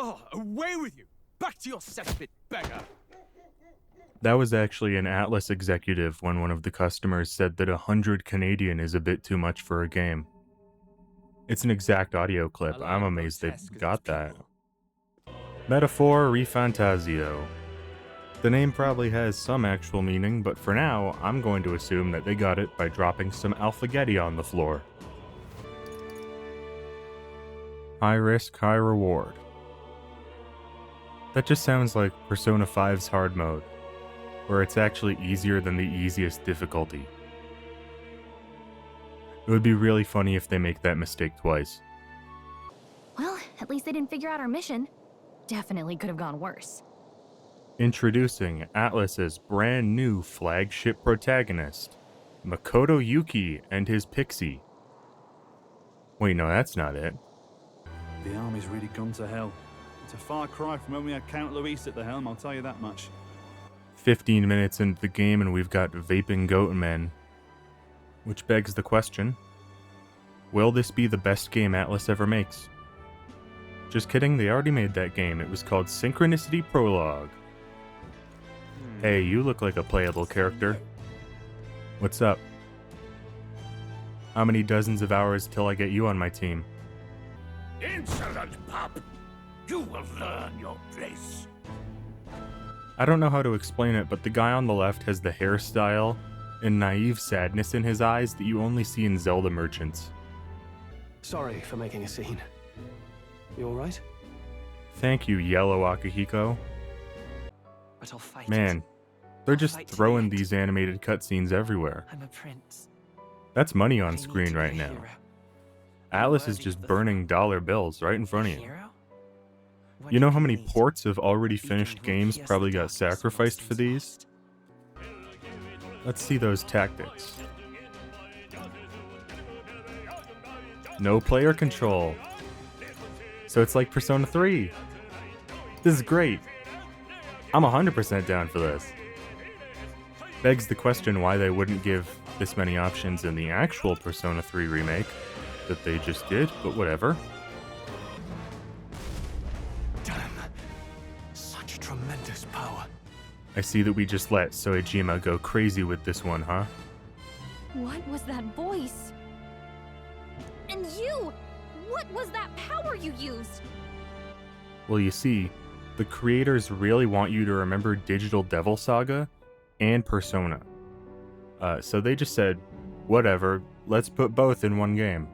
Oh, away with you! Back to your cesspit, beggar! That was actually an Atlus executive when one of the customers said that 100 Canadian is a bit too much for a game. It's an exact audio clip. I'm amazed they got that. Metaphor Refantazio. The name probably has some actual meaning, but for now, I'm going to assume that they got it by dropping some alphagetti on the floor. High risk, high reward. That just sounds like Persona 5's hard mode, where it's actually easier than the easiest difficulty. It would be really funny if they make that mistake twice. Well, at least they didn't figure out our mission. Definitely could have gone worse. Introducing Atlus's brand new flagship protagonist, Makoto Yuki and his pixie. Wait, no, that's not it. The army's really gone to hell. It's a far cry from when we had Count Luis at the helm, I'll tell you that much. 15 minutes into the game and we've got vaping goat men. Which begs the question, will this be the best game Atlus ever makes? Just kidding, they already made that game. It was called Synchronicity Prologue. Hey, you look like a playable character. What's up? How many dozens of hours till I get you on my team? Insolent pup! You will learn your place. I don't know how to explain it, but the guy on the left has the hairstyle and naive sadness in his eyes that you only see in Zelda merchants. Sorry for making a scene. You alright? Thank you, Yellow Akihiko. But I'll fight. Man, they're just throwing these animated cutscenes everywhere. I'm a prince. That's money on screen right now. Atlus is just burning dollar bills right in front of you. You know how many ports of already finished games probably got sacrificed for these? Let's see those tactics. No player control. So it's like Persona 3. This is great. I'm 100% down for this. Begs the question why they wouldn't give this many options in the actual Persona 3 remake that they just did, but whatever. Damn. Such tremendous power. I see that we just let Soejima go crazy with this one, huh? What was that voice? And you! What was that power you used? Well, you see, the creators really want you to remember Digital Devil Saga and Persona. So they just said, whatever, let's put both in one game.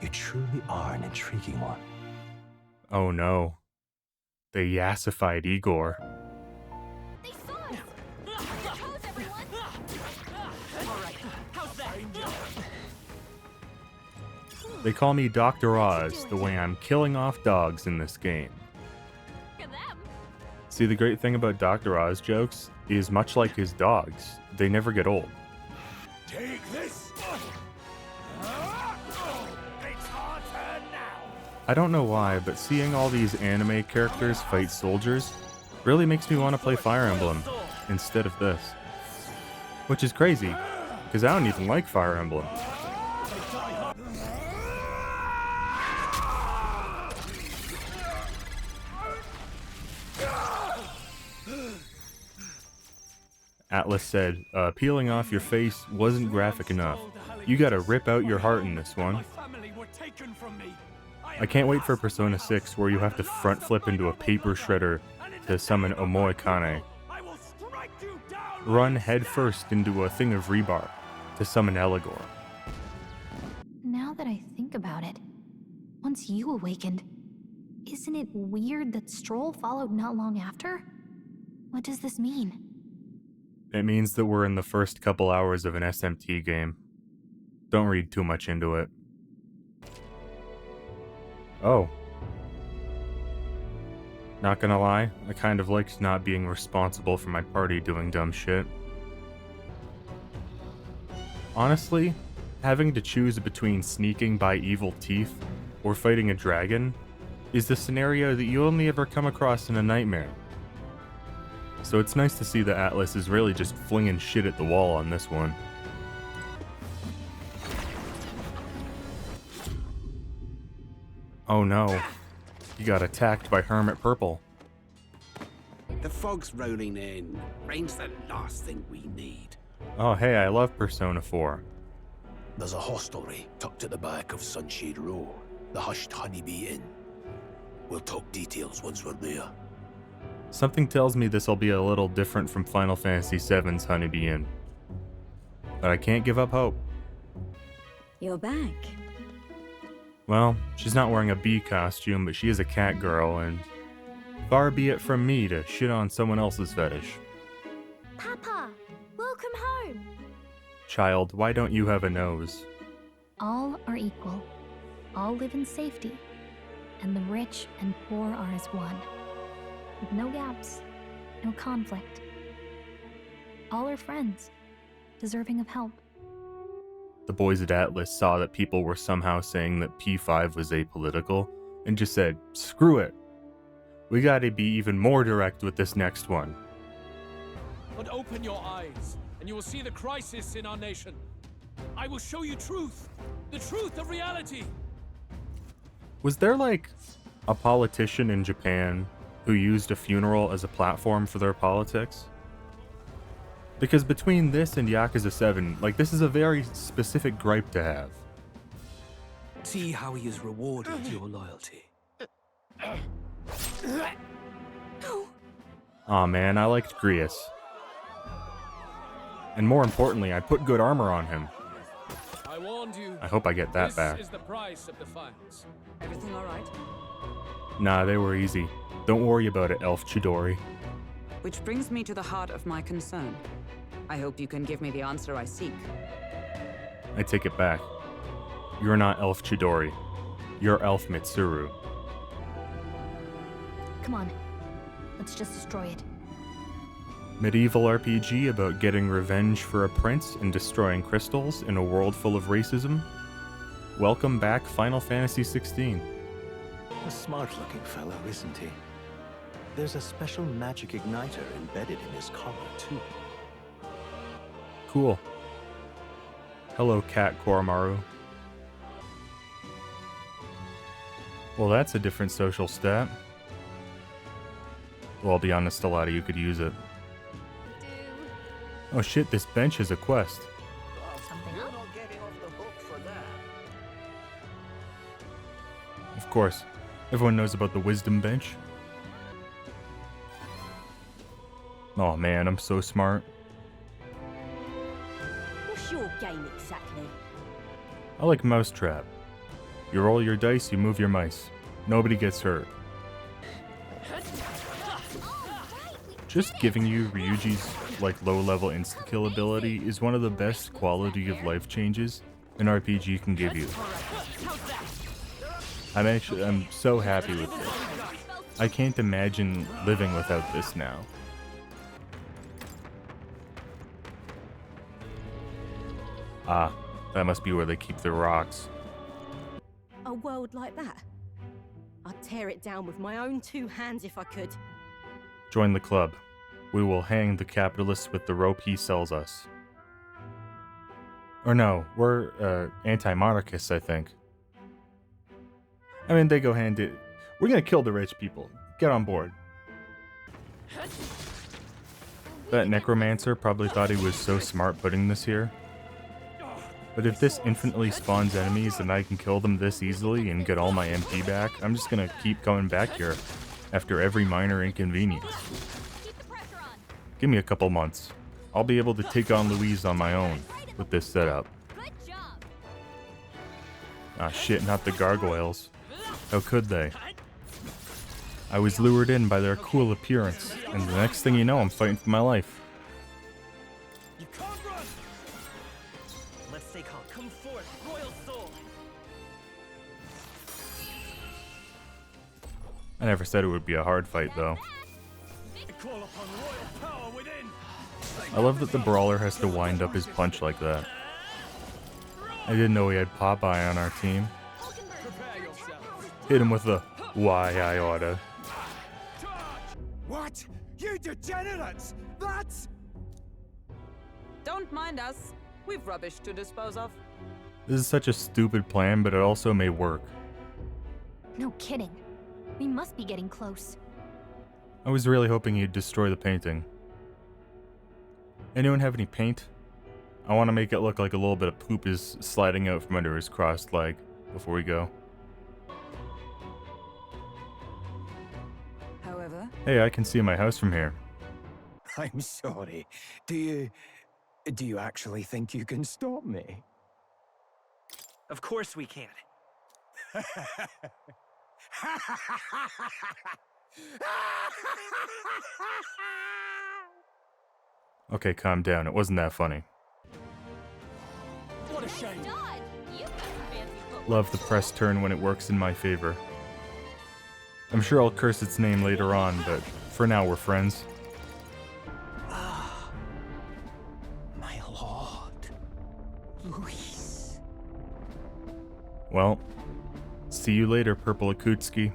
You truly are an intriguing one. Oh no. They yassified Igor. They saw us! Your toes, everyone! Alright, how's that? They call me Dr. Oz the way I'm killing off dogs in this game. Look at them! See, the great thing about Dr. Oz jokes is much like his dogs, they never get old. Take this! It's our turn now! I don't know why, but seeing all these anime characters fight soldiers really makes me want to play Fire Emblem instead of this. Which is crazy, because I don't even like Fire Emblem. Atlus said, peeling off your face wasn't graphic enough. You gotta rip out your heart in this one. I can't wait for Persona 6 where you have to front flip into a paper shredder to summon Omoikane. Run headfirst into a thing of rebar to summon Eligor. Now that I think about it, once you awakened, isn't it weird that Stroll followed not long after? What does this mean? It means that we're in the first couple hours of an SMT game. Don't read too much into it. Oh. Not gonna lie, I kind of liked not being responsible for my party doing dumb shit. Honestly, having to choose between sneaking by evil teeth or fighting a dragon is the scenario that you only ever come across in a nightmare. So it's nice to see that Atlus is really just flinging shit at the wall on this one. Oh no. He got attacked by Hermit Purple. The fog's rolling in. Rain's the last thing we need. Oh hey, I love Persona 4. There's a hostelry tucked at the back of Sunshade Row, the Hushed Honeybee Inn. We'll talk details once we're there. Something tells me this'll be a little different from Final Fantasy VII's Honeybee Inn. But I can't give up hope. You're back. Well, she's not wearing a bee costume, but she is a cat girl, and far be it from me to shit on someone else's fetish. Papa, welcome home. Child, why don't you have a nose? All are equal. All live in safety. And the rich and poor are as one. With no gaps, no conflict. All are friends, deserving of help. The boys at Atlus saw that people were somehow saying that P5 was apolitical, and just said, screw it. We gotta be even more direct with this next one. But open your eyes, and you will see the crisis in our nation. I will show you truth, the truth of reality. Was there like a politician in Japan who used a funeral as a platform for their politics? Because between this and Yakuza 7, like, this is a very specific gripe to have. See how he has rewarded your loyalty. Aw man, I liked Grius. And more importantly, I put good armor on him. I warned you. I hope I get that back. This is the price of defiance. Everything all right? Nah, they were easy. Don't worry about it, Elf Chidori. Which brings me to the heart of my concern. I hope you can give me the answer I seek. I take it back. You're not Elf Chidori. You're Elf Mitsuru. Come on, let's just destroy it. Medieval RPG about getting revenge for a prince and destroying crystals in a world full of racism? Welcome back, Final Fantasy XVI. A smart-looking fellow, isn't he? There's a special magic igniter embedded in his collar, too. Cool. Hello, Cat Koromaru. Well, that's a different social stat. Well, I'll be honest, a lot of you could use it. Oh shit, this bench is a quest. Something up? not getting off the hook for that. Of course, everyone knows about the wisdom bench. Oh man, I'm so smart. What's your game exactly? I like Mousetrap. You roll your dice, you move your mice. Nobody gets hurt. Just giving you Ryuji's like low-level insta-kill ability is one of the best quality of life changes an RPG can give you. I'm so happy with this. I can't imagine living without this now. Ah, that must be where they keep the rocks. A world like that? I'd tear it down with my own two hands if I could. Join the club. We will hang the capitalist with the rope he sells us. Or no, we're anti-monarchists, I think. I mean, they go hand in. We're gonna kill the rich people. Get on board. That necromancer probably thought he was so smart putting this here. But if this infinitely spawns enemies and I can kill them this easily and get all my MP back, I'm just gonna keep coming back here after every minor inconvenience. Give me a couple months. I'll be able to take on Louise on my own with this setup. Ah shit, not the gargoyles. How could they? I was lured in by their cool appearance, and the next thing you know, I'm fighting for my life. You can't run. Let's take on. Come forth, royal soul. I never said it would be a hard fight, though. Call upon royal power within. I love that the brawler has to wind up his punch like that. I didn't know we had Popeye on our team. Prepare yourself. Hit him with the why I oughta. What? You degenerates! That's... Don't mind us. We've rubbish to dispose of. This is such a stupid plan, but it also may work. No kidding. We must be getting close. I was really hoping he'd destroy the painting. Anyone have any paint? I want to make it look like a little bit of poop is sliding out from under his crossed leg before we go. However, Hey, I can see my house from here. I'm sorry. Do you actually think you can stop me? Of course we can. Okay, calm down. It wasn't that funny. What a shame. Love the press turn when it works in my favor. I'm sure I'll curse its name later on, but for now we're friends. My lord. Luis. Well, see you later, Purple Akutski.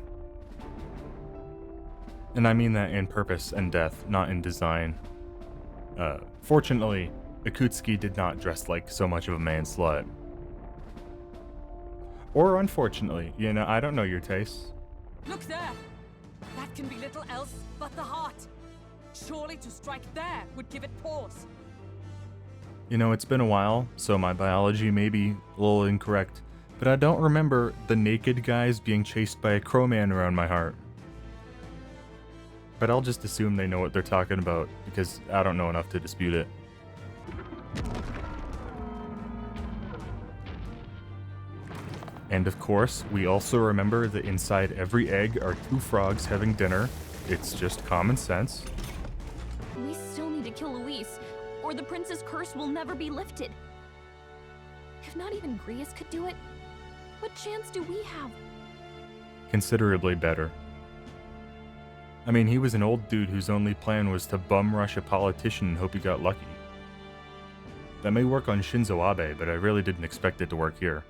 And I mean that in purpose and death, not in design. Fortunately, Akutski did not dress like so much of a man slut. Or unfortunately, you know, I don't know your tastes. look there! That can be little else but the heart. Surely to strike there would give it pause. You know, it's been a while, so my biology may be a little incorrect, but I don't remember the naked guys being chased by a crowman around my heart. But I'll just assume they know what they're talking about, because I don't know enough to dispute it. And of course, we also remember that inside every egg are 2 frogs having dinner. It's just common sense. We still need to kill Luis, or the prince's curse will never be lifted. If not even Grius could do it, what chance do we have? Considerably better. I mean, he was an old dude whose only plan was to bum rush a politician and hope he got lucky. That may work on Shinzo Abe, but I really didn't expect it to work here.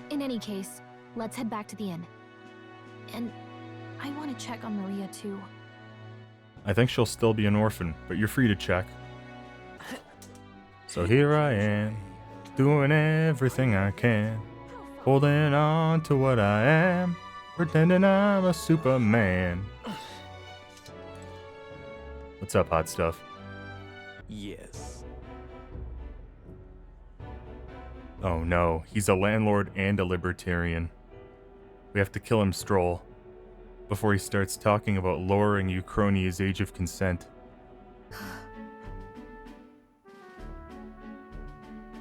In any case, let's head back to the inn. And I want to check on Maria too. I think she'll still be an orphan, but you're free to check. So here I am, doing everything I can, holding on to what I am, pretending I'm a Superman. What's up, hot stuff? Yes. Oh no, he's a landlord and a libertarian. We have to kill him, Stroll, before he starts talking about lowering Uchronia's age of consent.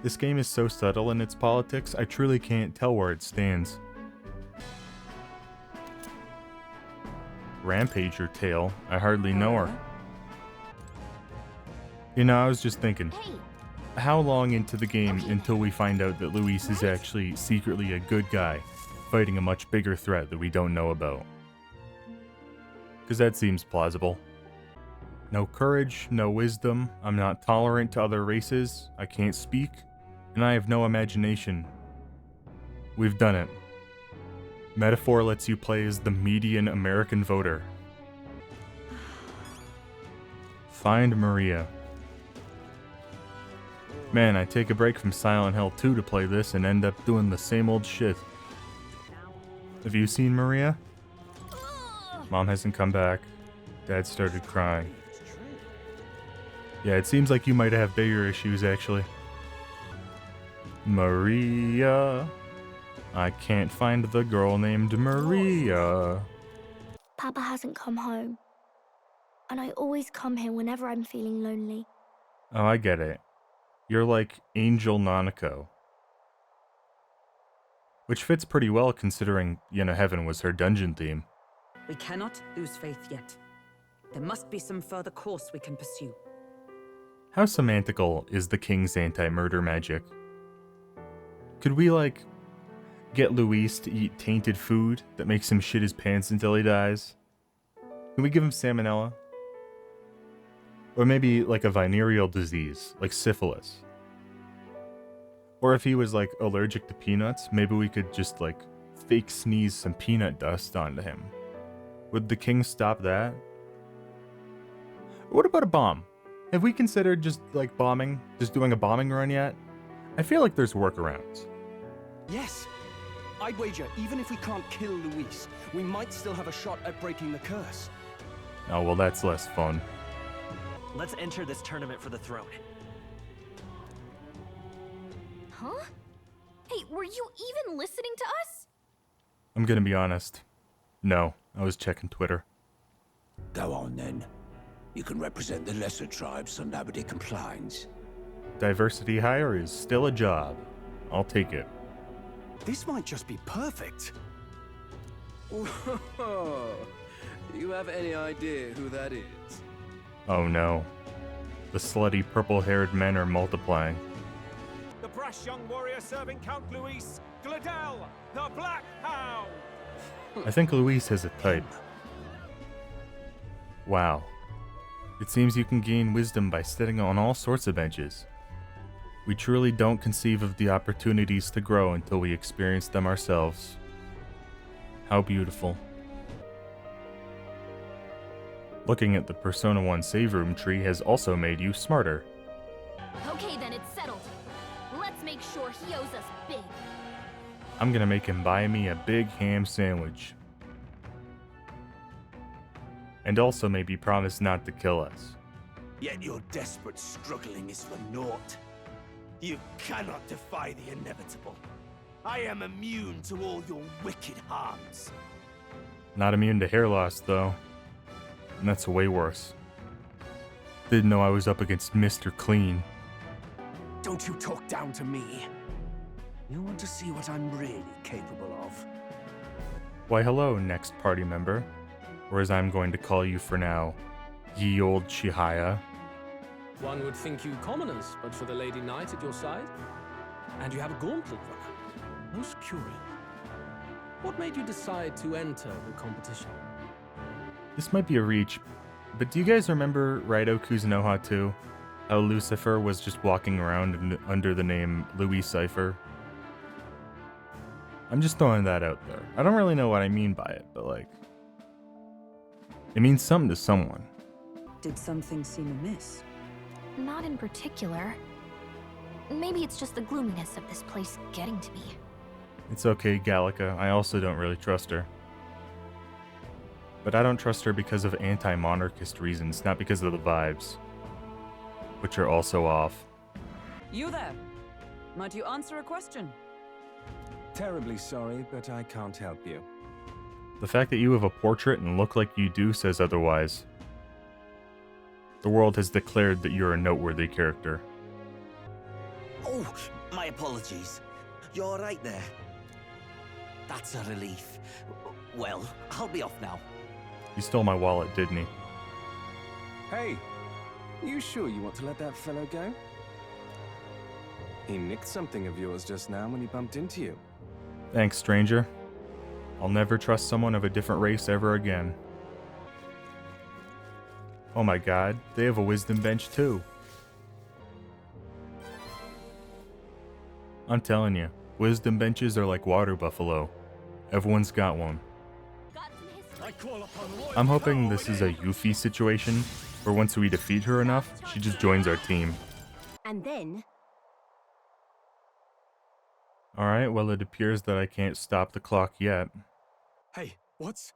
This game is so subtle in its politics, I truly can't tell where it stands. Rampager Tale? I hardly know her. You know, I was just thinking, how long into the game until we find out that Luis is actually secretly a good guy, fighting a much bigger threat that we don't know about? Because that seems plausible. No courage, no wisdom, I'm not tolerant to other races, I can't speak, and I have no imagination. We've done it. Metaphor lets you play as the median American voter. Find Maria. Man, I take a break from Silent Hill 2 to play this and end up doing the same old shit. Have you seen Maria? Mom hasn't come back. Dad started crying. Yeah, it seems like you might have bigger issues, actually. Maria. I can't find the girl named Maria. Papa hasn't come home. And I always come here whenever I'm feeling lonely. Oh, I get it. You're like Angel Nanako. Which fits pretty well considering, you know, heaven was her dungeon theme. We cannot lose faith yet. There must be some further course we can pursue. How semantical is the king's anti-murder magic? Could we, like, get Luis to eat tainted food that makes him shit his pants until he dies? Can we give him salmonella? Or maybe like a venereal disease, like syphilis. Or if he was like allergic to peanuts, maybe we could just like fake sneeze some peanut dust onto him. Would the king stop that? What about a bomb? Have we considered just like bombing, just doing a bombing run yet? I feel like there's workarounds. Yes, I'd wager, even if we can't kill Luis, we might still have a shot at breaking the curse. Oh, well, that's less fun. Let's enter this tournament for the throne. Huh? Hey, were you even listening to us? I'm gonna be honest. No, I was checking Twitter. Go on then. You can represent the lesser tribes so nobody complains. Diversity hire is still a job. I'll take it. This might just be perfect. Whoa. Do you have any idea who that is? Oh no. The slutty purple-haired men are multiplying. The brash young warrior serving Count Luis, Gladel, the Black Hound! I think Luis has a type. Wow. It seems you can gain wisdom by sitting on all sorts of benches. We truly don't conceive of the opportunities to grow until we experience them ourselves. How beautiful. Looking at the Persona 1 save room tree has also made you smarter. Okay, then it's settled. Let's make sure he owes us big. I'm gonna make him buy me a big ham sandwich. And also maybe promise not to kill us. Yet your desperate struggling is for naught. You cannot defy the inevitable. I am immune to all your wicked harms. Not immune to hair loss, though. And that's way worse. Didn't know I was up against Mr. Clean. Don't you talk down to me. You want to see what I'm really capable of? Why hello, next party member. Or as I'm going to call you for now, ye old Chihaya. One would think you commoners, but for the Lady Knight at your side. And you have a gauntlet runner. Most curious. What made you decide to enter the competition? This might be a reach, but do you guys remember Raidou Kuzunoha 2? How Lucifer was just walking around under the name Louis Cypher? I'm just throwing that out there. I don't really know what I mean by it, but like... it means something to someone. Did something seem amiss? Not in particular. Maybe it's just the gloominess of this place getting to me. It's okay, Gallica. I also don't really trust her. But I don't trust her because of anti-monarchist reasons, not because of the vibes. Which are also off. You there? Might you answer a question? Terribly sorry, but I can't help you. The fact that you have a portrait and look like you do says otherwise. The world has declared that you're a noteworthy character. Oh, my apologies. You're all right there? That's a relief. Well, I'll be off now. He stole my wallet, didn't he? Hey, you sure you want to let that fellow go? He nicked something of yours just now when he bumped into you. Thanks, stranger. I'll never trust someone of a different race ever again. Oh my god, they have a wisdom bench too. I'm telling you, wisdom benches are like water buffalo. Everyone's got one. I'm hoping this is a Yuffie situation, where once we defeat her enough, she just joins our team. And then... Alright, well it appears that I can't stop the clock yet. Hey, what's...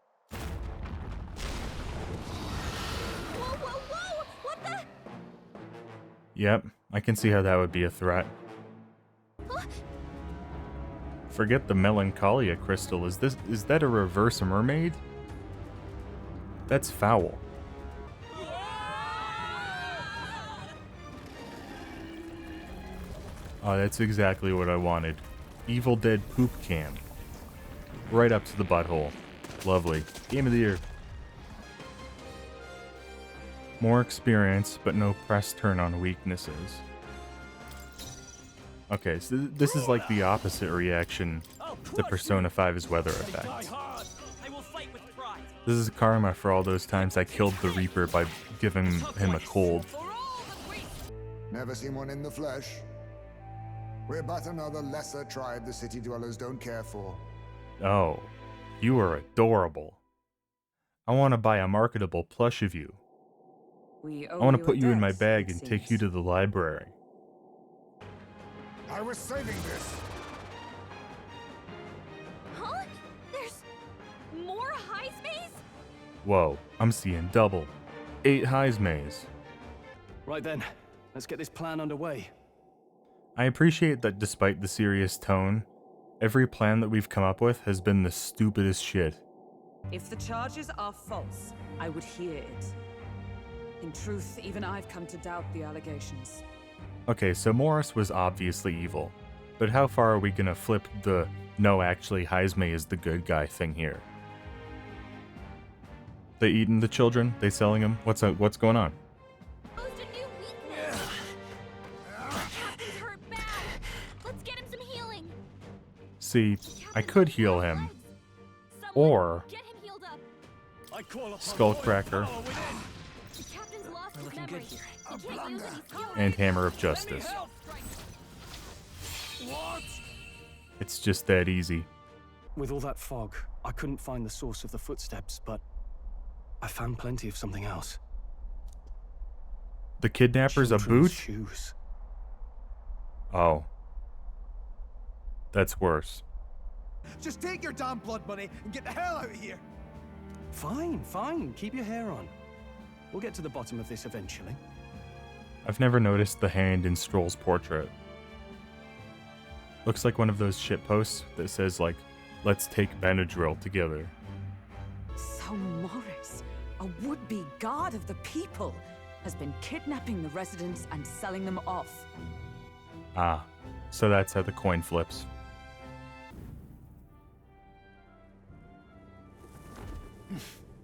What the? Yep, I can see how that would be a threat. Huh? Forget the Melancholia crystal. Is that a reverse mermaid? That's foul. Oh, that's exactly what I wanted. Evil Dead poop cam. Right up to the butthole. Lovely. Game of the year. More experience, but no press turn on weaknesses. Okay, so this is like the opposite reaction to Persona 5's weather effect. This is karma for all those times I killed the Reaper by giving him a cold. Never seen one in the flesh. We're but another lesser tribe the city dwellers don't care for. Oh, you are adorable. I want to buy a marketable plush of you. I want to put you in my bag and take you to the library. I was saving this. Whoa, I'm seeing double. 8 Haizumes. Right then, let's get this plan underway. I appreciate that despite the serious tone, every plan that we've come up with has been the stupidest shit. If the charges are false, I would hear it. In truth, even I've come to doubt the allegations. Okay, so Morris was obviously evil, but how far are we gonna flip the no, actually Haizume is the good guy thing here? They eating the children? They selling them? What's going on? See, I could heal him. Or Skullcracker and Hammer of Justice. It's just that easy. With all that fog, I couldn't find the source of the footsteps, but I found plenty of something else. The kidnapper's a boot? Shoes. Oh. That's worse. Just take your damn blood money and get the hell out of here. Fine. Keep your hair on. We'll get to the bottom of this eventually. I've never noticed the hand in Stroll's portrait. Looks like one of those shitposts that says, like, let's take Benadryl together. So Morris, a would-be god of the people, has been kidnapping the residents and selling them off. Ah, so that's how the coin flips.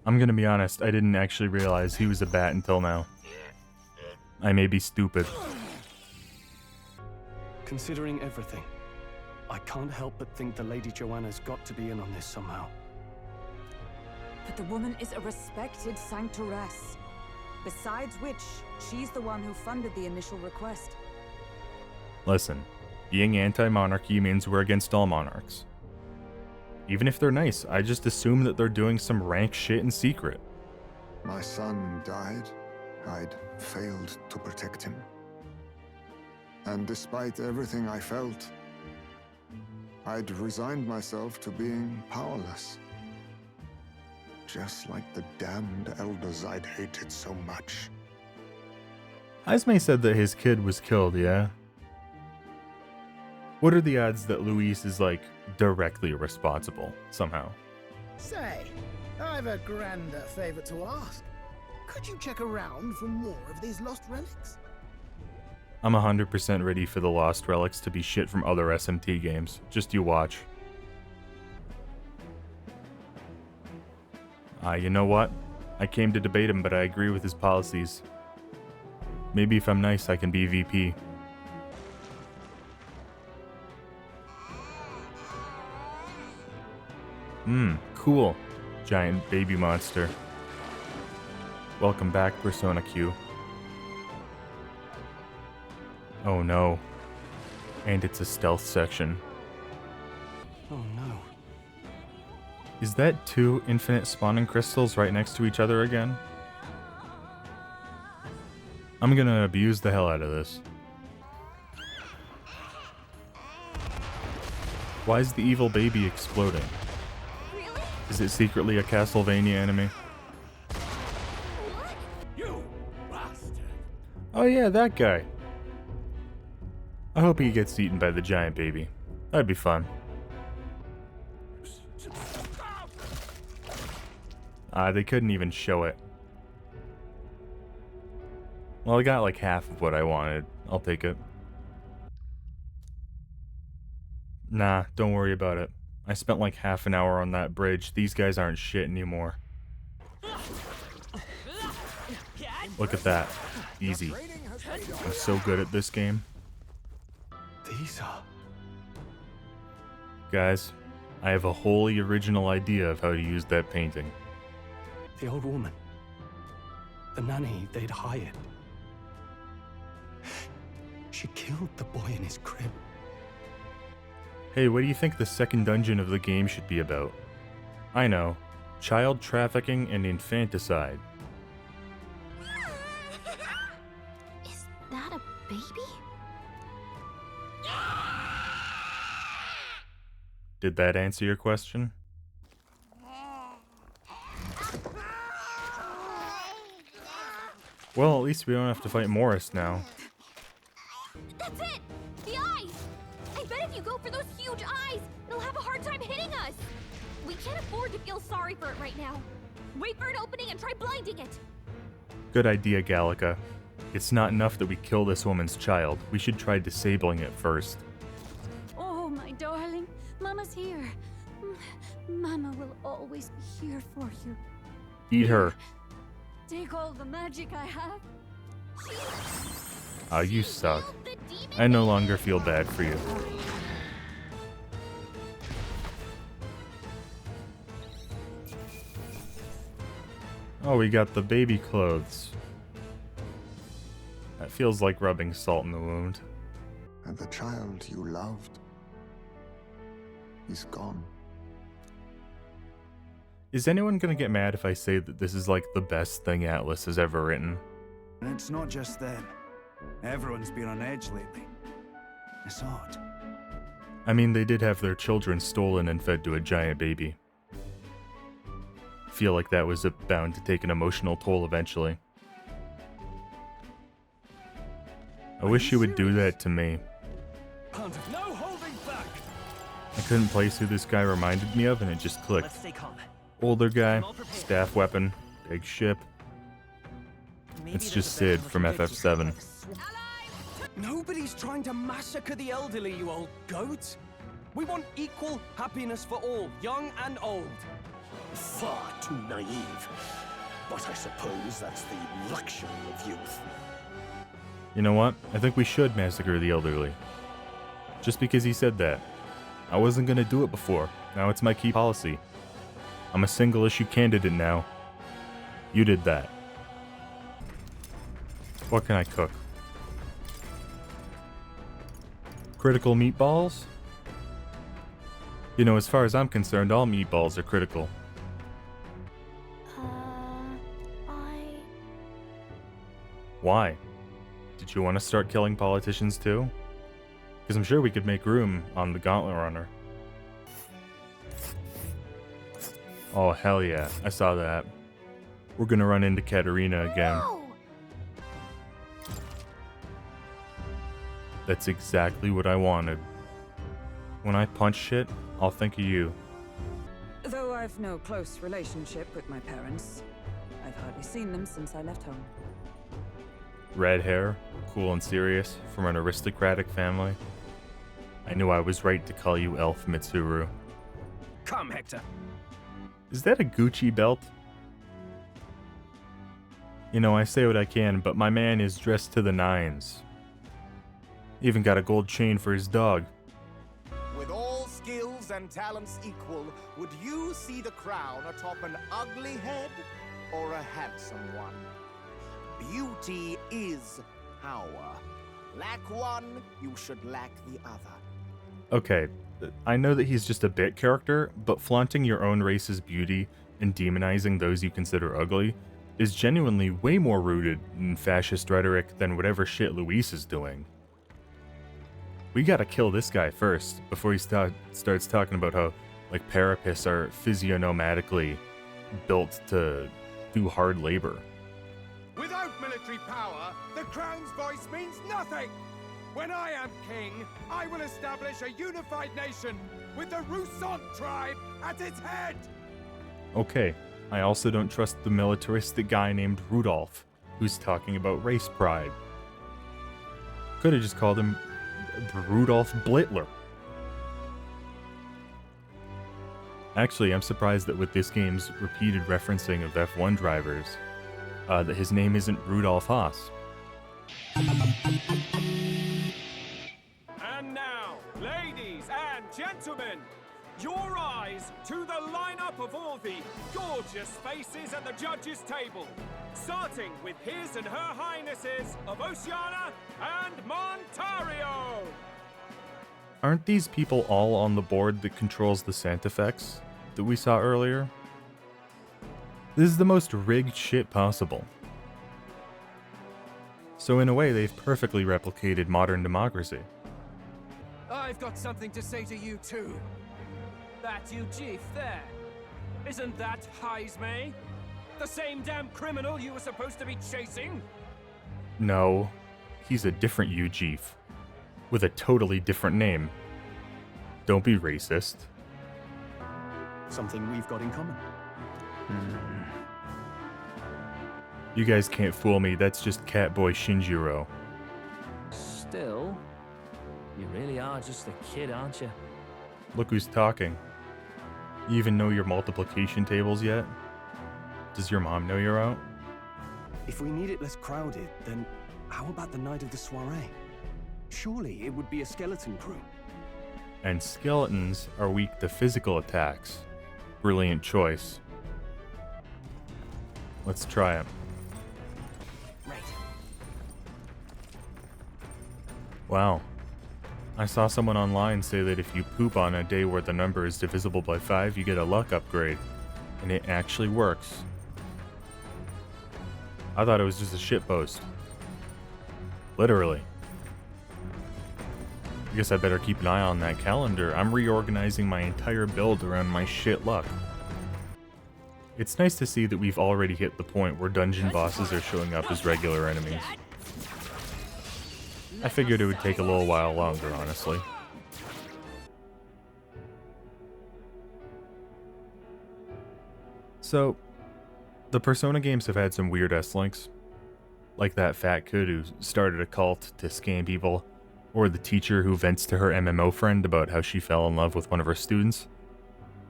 I'm gonna be honest, I didn't actually realize he was a bat until now. I may be stupid. Considering everything, I can't help but think the Lady Joanna's got to be in on this somehow. But the woman is a respected sanctoress. Besides which, she's the one who funded the initial request. Listen, being anti-monarchy means we're against all monarchs. Even if they're nice, I just assume that they're doing some rank shit in secret. My son died. I'd failed to protect him. And despite everything I felt, I'd resigned myself to being powerless. Just like the damned elders I'd hated so much. Haizume said that his kid was killed, yeah? What are the odds that Luis is, like, directly responsible, somehow? Say, I've a grander favor to ask. Could you check around for more of these lost relics? I'm 100% ready for the lost relics to be shit from other SMT games. Just you watch. You know what? I came to debate him, but I agree with his policies. Maybe if I'm nice, I can be VP. Cool. Giant baby monster. Welcome back, Persona Q. Oh no. And it's a stealth section. Oh no. Is that 2 infinite spawning crystals right next to each other again? I'm gonna abuse the hell out of this. Why is the evil baby exploding? Is it secretly a Castlevania enemy? Oh yeah, that guy. I hope he gets eaten by the giant baby. That'd be fun. They couldn't even show it. Well, I got like half of what I wanted. I'll take it. Nah, don't worry about it. I spent like half an hour on that bridge. These guys aren't shit anymore. Look at that. Easy. I'm so good at this game. These are... Guys, I have a wholly original idea of how to use that painting. The old woman. The nanny they'd hired. She killed the boy in his crib. Hey, what do you think the second dungeon of the game should be about? I know. Child trafficking and infanticide. Is that a baby? Did that answer your question? Well, at least we don't have to fight Morris now. That's it! The eyes! I bet if you go for those huge eyes, they'll have a hard time hitting us! We can't afford to feel sorry for it right now. Wait for an opening and try blinding it! Good idea, Gallica. It's not enough that we kill this woman's child. We should try disabling it first. Oh, my darling. Mama's here. Mama will always be here for you. Eat her. Take all the magic I have. Ah, you suck. I no longer feel bad for you. Oh, we got the baby clothes. That feels like rubbing salt in the wound. And the child you loved is gone. Is anyone gonna get mad if I say that this is like the best thing Atlus has ever written? And it's not just them. Everyone's been on edge lately. It's odd. I mean, they did have their children stolen and fed to a giant baby. Feel like that was bound to take an emotional toll eventually. I wish you would do that to me. No holding back. I couldn't place who this guy reminded me of and it just clicked. Let's stay calm. Older guy, staff weapon, big ship. It's just Sid from FF7. Nobody's trying to massacre the elderly, you old goat. We want equal happiness for all, young and old. Far too naive. But I suppose that's the luxury of youth. You know what? I think we should massacre the elderly. Just because he said that. I wasn't gonna do it before. Now it's my key policy. I'm a single issue candidate now. You did that. What can I cook? Critical meatballs? You know, as far as I'm concerned, all meatballs are critical. Why? Did you want to start killing politicians too? Because I'm sure we could make room on the Gauntlet Runner. Oh, hell yeah. I saw that. We're gonna run into Katarina again. That's exactly what I wanted. When I punch shit, I'll think of you. Though I've no close relationship with my parents, I've hardly seen them since I left home. Red hair, cool and serious, from an aristocratic family. I knew I was right to call you Elf Mitsuru. Come, Hector. Is that a Gucci belt? You know, I say what I can, but my man is dressed to the nines. Even got a gold chain for his dog. With all skills and talents equal, would you see the crown atop an ugly head or a handsome one? Beauty is power. Lack one, you should lack the other. Okay, I know that he's just a bit character, but flaunting your own race's beauty and demonizing those you consider ugly is genuinely way more rooted in fascist rhetoric than whatever shit Luis is doing. We gotta kill this guy first, before he starts talking about how, like, Parapists are physiognomatically built to do hard labor. Without military power, the crown's voice means nothing! When I am king, I will establish a unified nation with the Roussan tribe at its head! Okay, I also don't trust the militaristic guy named Rudolph, who's talking about race pride. Could've just called him Rudolph Blittler. Actually, I'm surprised that with this game's repeated referencing of F1 drivers, that his name isn't Rudolph Haas. And now, ladies and gentlemen, your eyes to the lineup of all the gorgeous faces at the judges' table, starting with his and her highnesses of Oceania and Montario. Aren't these people all on the board that controls the sound effects that we saw earlier? This is the most rigged shit possible. So in a way, they've perfectly replicated modern democracy. I've got something to say to you too. That you chief there. Isn't that Heismay? The same damn criminal you were supposed to be chasing? No, he's a different Ujif, with a totally different name. Don't be racist. Something we've got in common. You guys can't fool me, that's just Catboy Shinjiro. Still, you really are just a kid, aren't you? Look who's talking. You even know your multiplication tables yet? Does your mom know you're out? If we need it less crowded, then how about the night of the soiree? Surely it would be a skeleton crew. And skeletons are weak to physical attacks. Brilliant choice. Let's try it. Right. Wow. I saw someone online say that if you poop on a day where the number is divisible by 5, you get a luck upgrade. And it actually works. I thought it was just a shitpost. Literally. I guess I better keep an eye on that calendar. I'm reorganizing my entire build around my shit luck. It's nice to see that we've already hit the point where dungeon bosses are showing up as regular enemies. I figured it would take a little while longer, honestly. So, the Persona games have had some weird S-links. Like that fat kid who started a cult to scam people, or the teacher who vents to her MMO friend about how she fell in love with one of her students.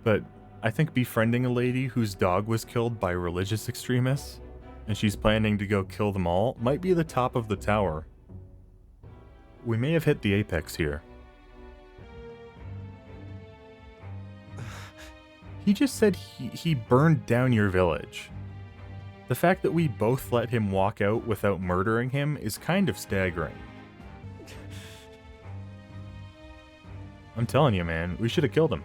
But I think befriending a lady whose dog was killed by religious extremists, and she's planning to go kill them all, might be the top of the tower. We may have hit the apex here. He just said he burned down your village. The fact that we both let him walk out without murdering him is kind of staggering. I'm telling you, man, we should have killed him.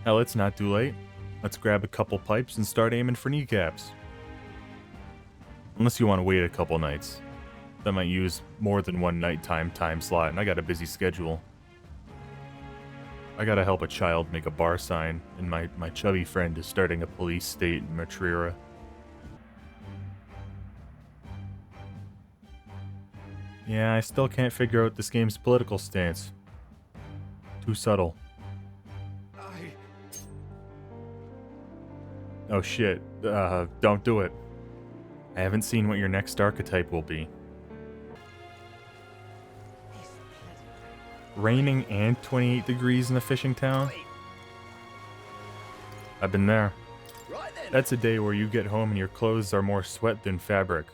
Hell, it's not too late. Let's grab a couple pipes and start aiming for kneecaps. Unless you want to wait a couple nights. That might use more than one nighttime time slot, and I got a busy schedule. I gotta help a child make a bar sign, and my chubby friend is starting a police state in Matrira. Yeah, I still can't figure out this game's political stance. Too subtle. Oh shit, don't do it. I haven't seen what your next archetype will be. Raining and 28 degrees in a fishing town? I've been there. That's a day where you get home and your clothes are more sweat than fabric.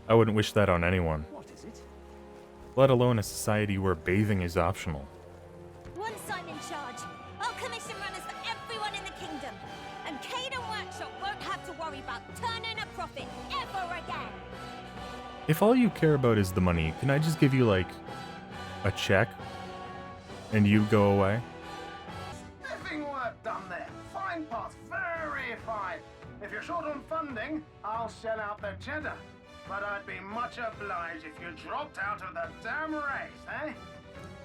I wouldn't wish that on anyone. Let alone a society where bathing is optional. Once I'm in charge, I'll commission runners for everyone in the kingdom. And Caden Workshop won't have to worry about turning a profit ever again. If all you care about is the money, can I just give you, like, a check? And you go away? Spiffing work done there. Fine parts, very fine. If you're short on funding, I'll shell out the cheddar. But I'd be much obliged if you dropped out of the damn race, eh?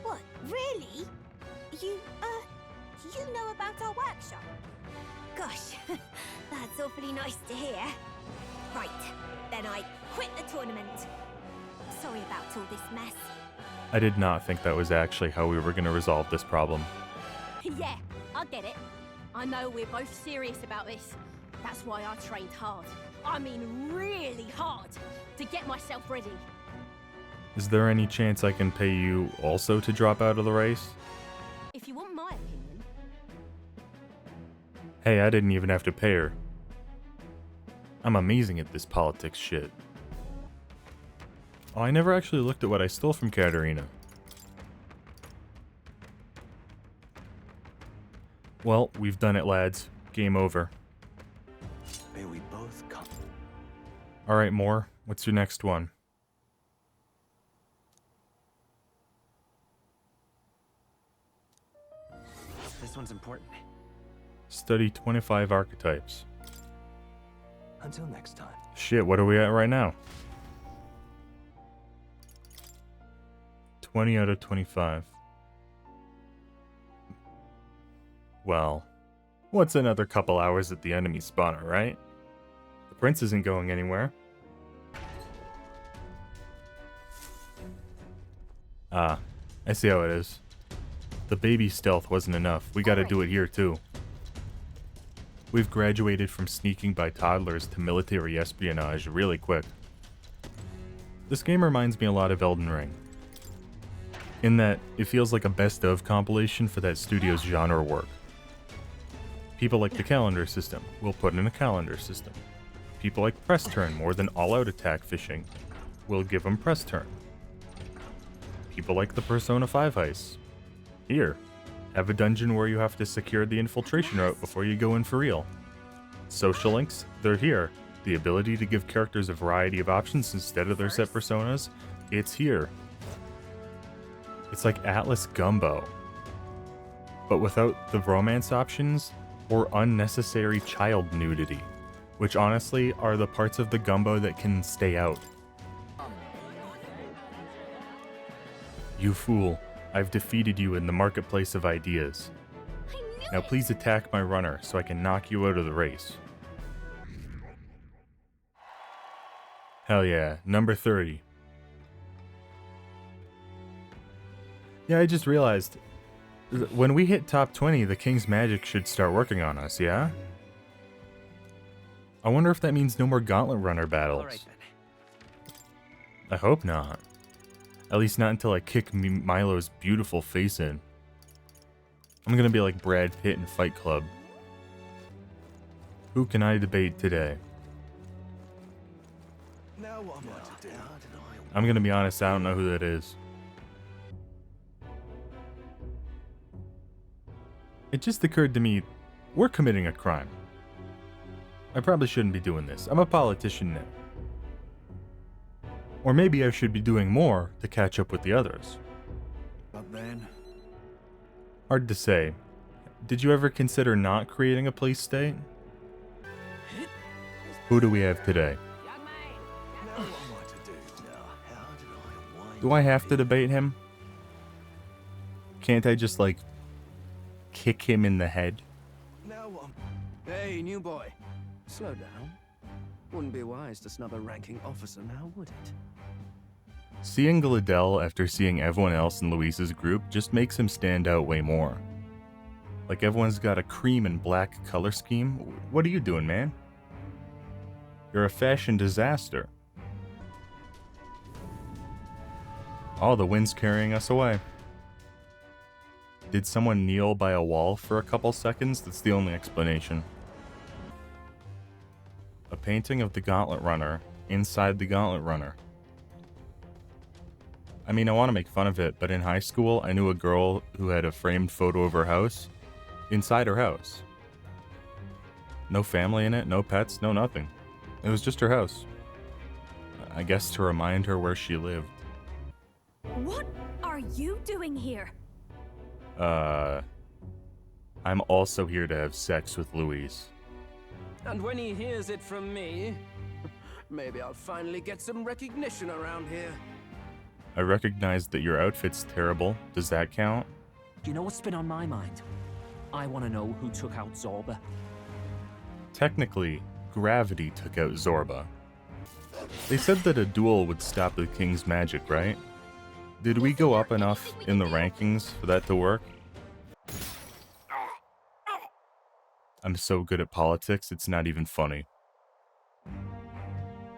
What, really? You know about our workshop? Gosh, that's awfully nice to hear. Right, then I quit the tournament. Sorry about all this mess. I did not think that was actually how we were going to resolve this problem. Yeah, I get it. I know we're both serious about this. That's why I trained hard. I mean really hard to get myself ready. Is there any chance I can pay you also to drop out of the race? If you want my opinion. Hey, I didn't even have to pay her. I'm amazing at this politics shit. Oh, I never actually looked at what I stole from Katarina. Well, we've done it, lads. Game over. May we both come. Alright, Moore. What's your next one? This one's important. Study 25 archetypes. Until next time. Shit, what are we at right now? 20 out of 25. Well, what's another couple hours at the enemy spawner, right? The prince isn't going anywhere. Ah, I see how it is. The baby stealth wasn't enough. We gotta do it here too. We've graduated from sneaking by toddlers to military espionage really quick. This game reminds me a lot of Elden Ring, in that it feels like a best-of compilation for that studio's genre work. People like the calendar system, we'll put in a calendar system. People like press turn more than all-out attack fishing, we'll give them press turn. People like the Persona 5 heists. Here, have a dungeon where you have to secure the infiltration route before you go in for real. Social links, they're here. The ability to give characters a variety of options instead of their set personas, it's here. It's like Atlus Gumbo, but without the romance options or unnecessary child nudity, which honestly are the parts of the gumbo that can stay out. You fool, I've defeated you in the marketplace of ideas. Now please attack my runner so I can knock you out of the race. Hell yeah, number 30. Yeah, I just realized, when we hit top 20, the King's Magic should start working on us, yeah? I wonder if that means no more Gauntlet Runner battles. All right, then. I hope not. At least not until I kick Milo's beautiful face in. I'm gonna be like Brad Pitt in Fight Club. Who can I debate today? Now what am I to do? I'm gonna be honest, I don't know who that is. It just occurred to me, we're committing a crime. I probably shouldn't be doing this. I'm a politician now. Or maybe I should be doing more to catch up with the others. But then... Hard to say. Did you ever consider not creating a police state? Who do we have today? Now what am I to do? Now, how did I wind Do I have to debate him? Can't I just, like, kick him in the head? Now what am... Hey, new boy. Slow down. Wouldn't be wise to snub a ranking officer now, would it? Seeing Gladell after seeing everyone else in Luis's group just makes him stand out way more. Like everyone's got a cream and black color scheme. What are you doing, man? You're a fashion disaster. Oh, the wind's carrying us away. Did someone kneel by a wall for a couple seconds? That's the only explanation. A painting of the Gauntlet Runner inside the Gauntlet Runner. I mean, I want to make fun of it, but in high school, I knew a girl who had a framed photo of her house inside her house. No family in it, no pets, no nothing. It was just her house. I guess to remind her where she lived. What are you doing here? I'm also here to have sex with Luis. And when he hears it from me, maybe I'll finally get some recognition around here. I recognize that your outfit's terrible. Does that count? You know what's been on my mind? I want to know who took out Zorba. Technically, gravity took out Zorba. They said that a duel would stop the King's magic, right? Did we go up enough in the rankings for that to work? I'm so good at politics, it's not even funny.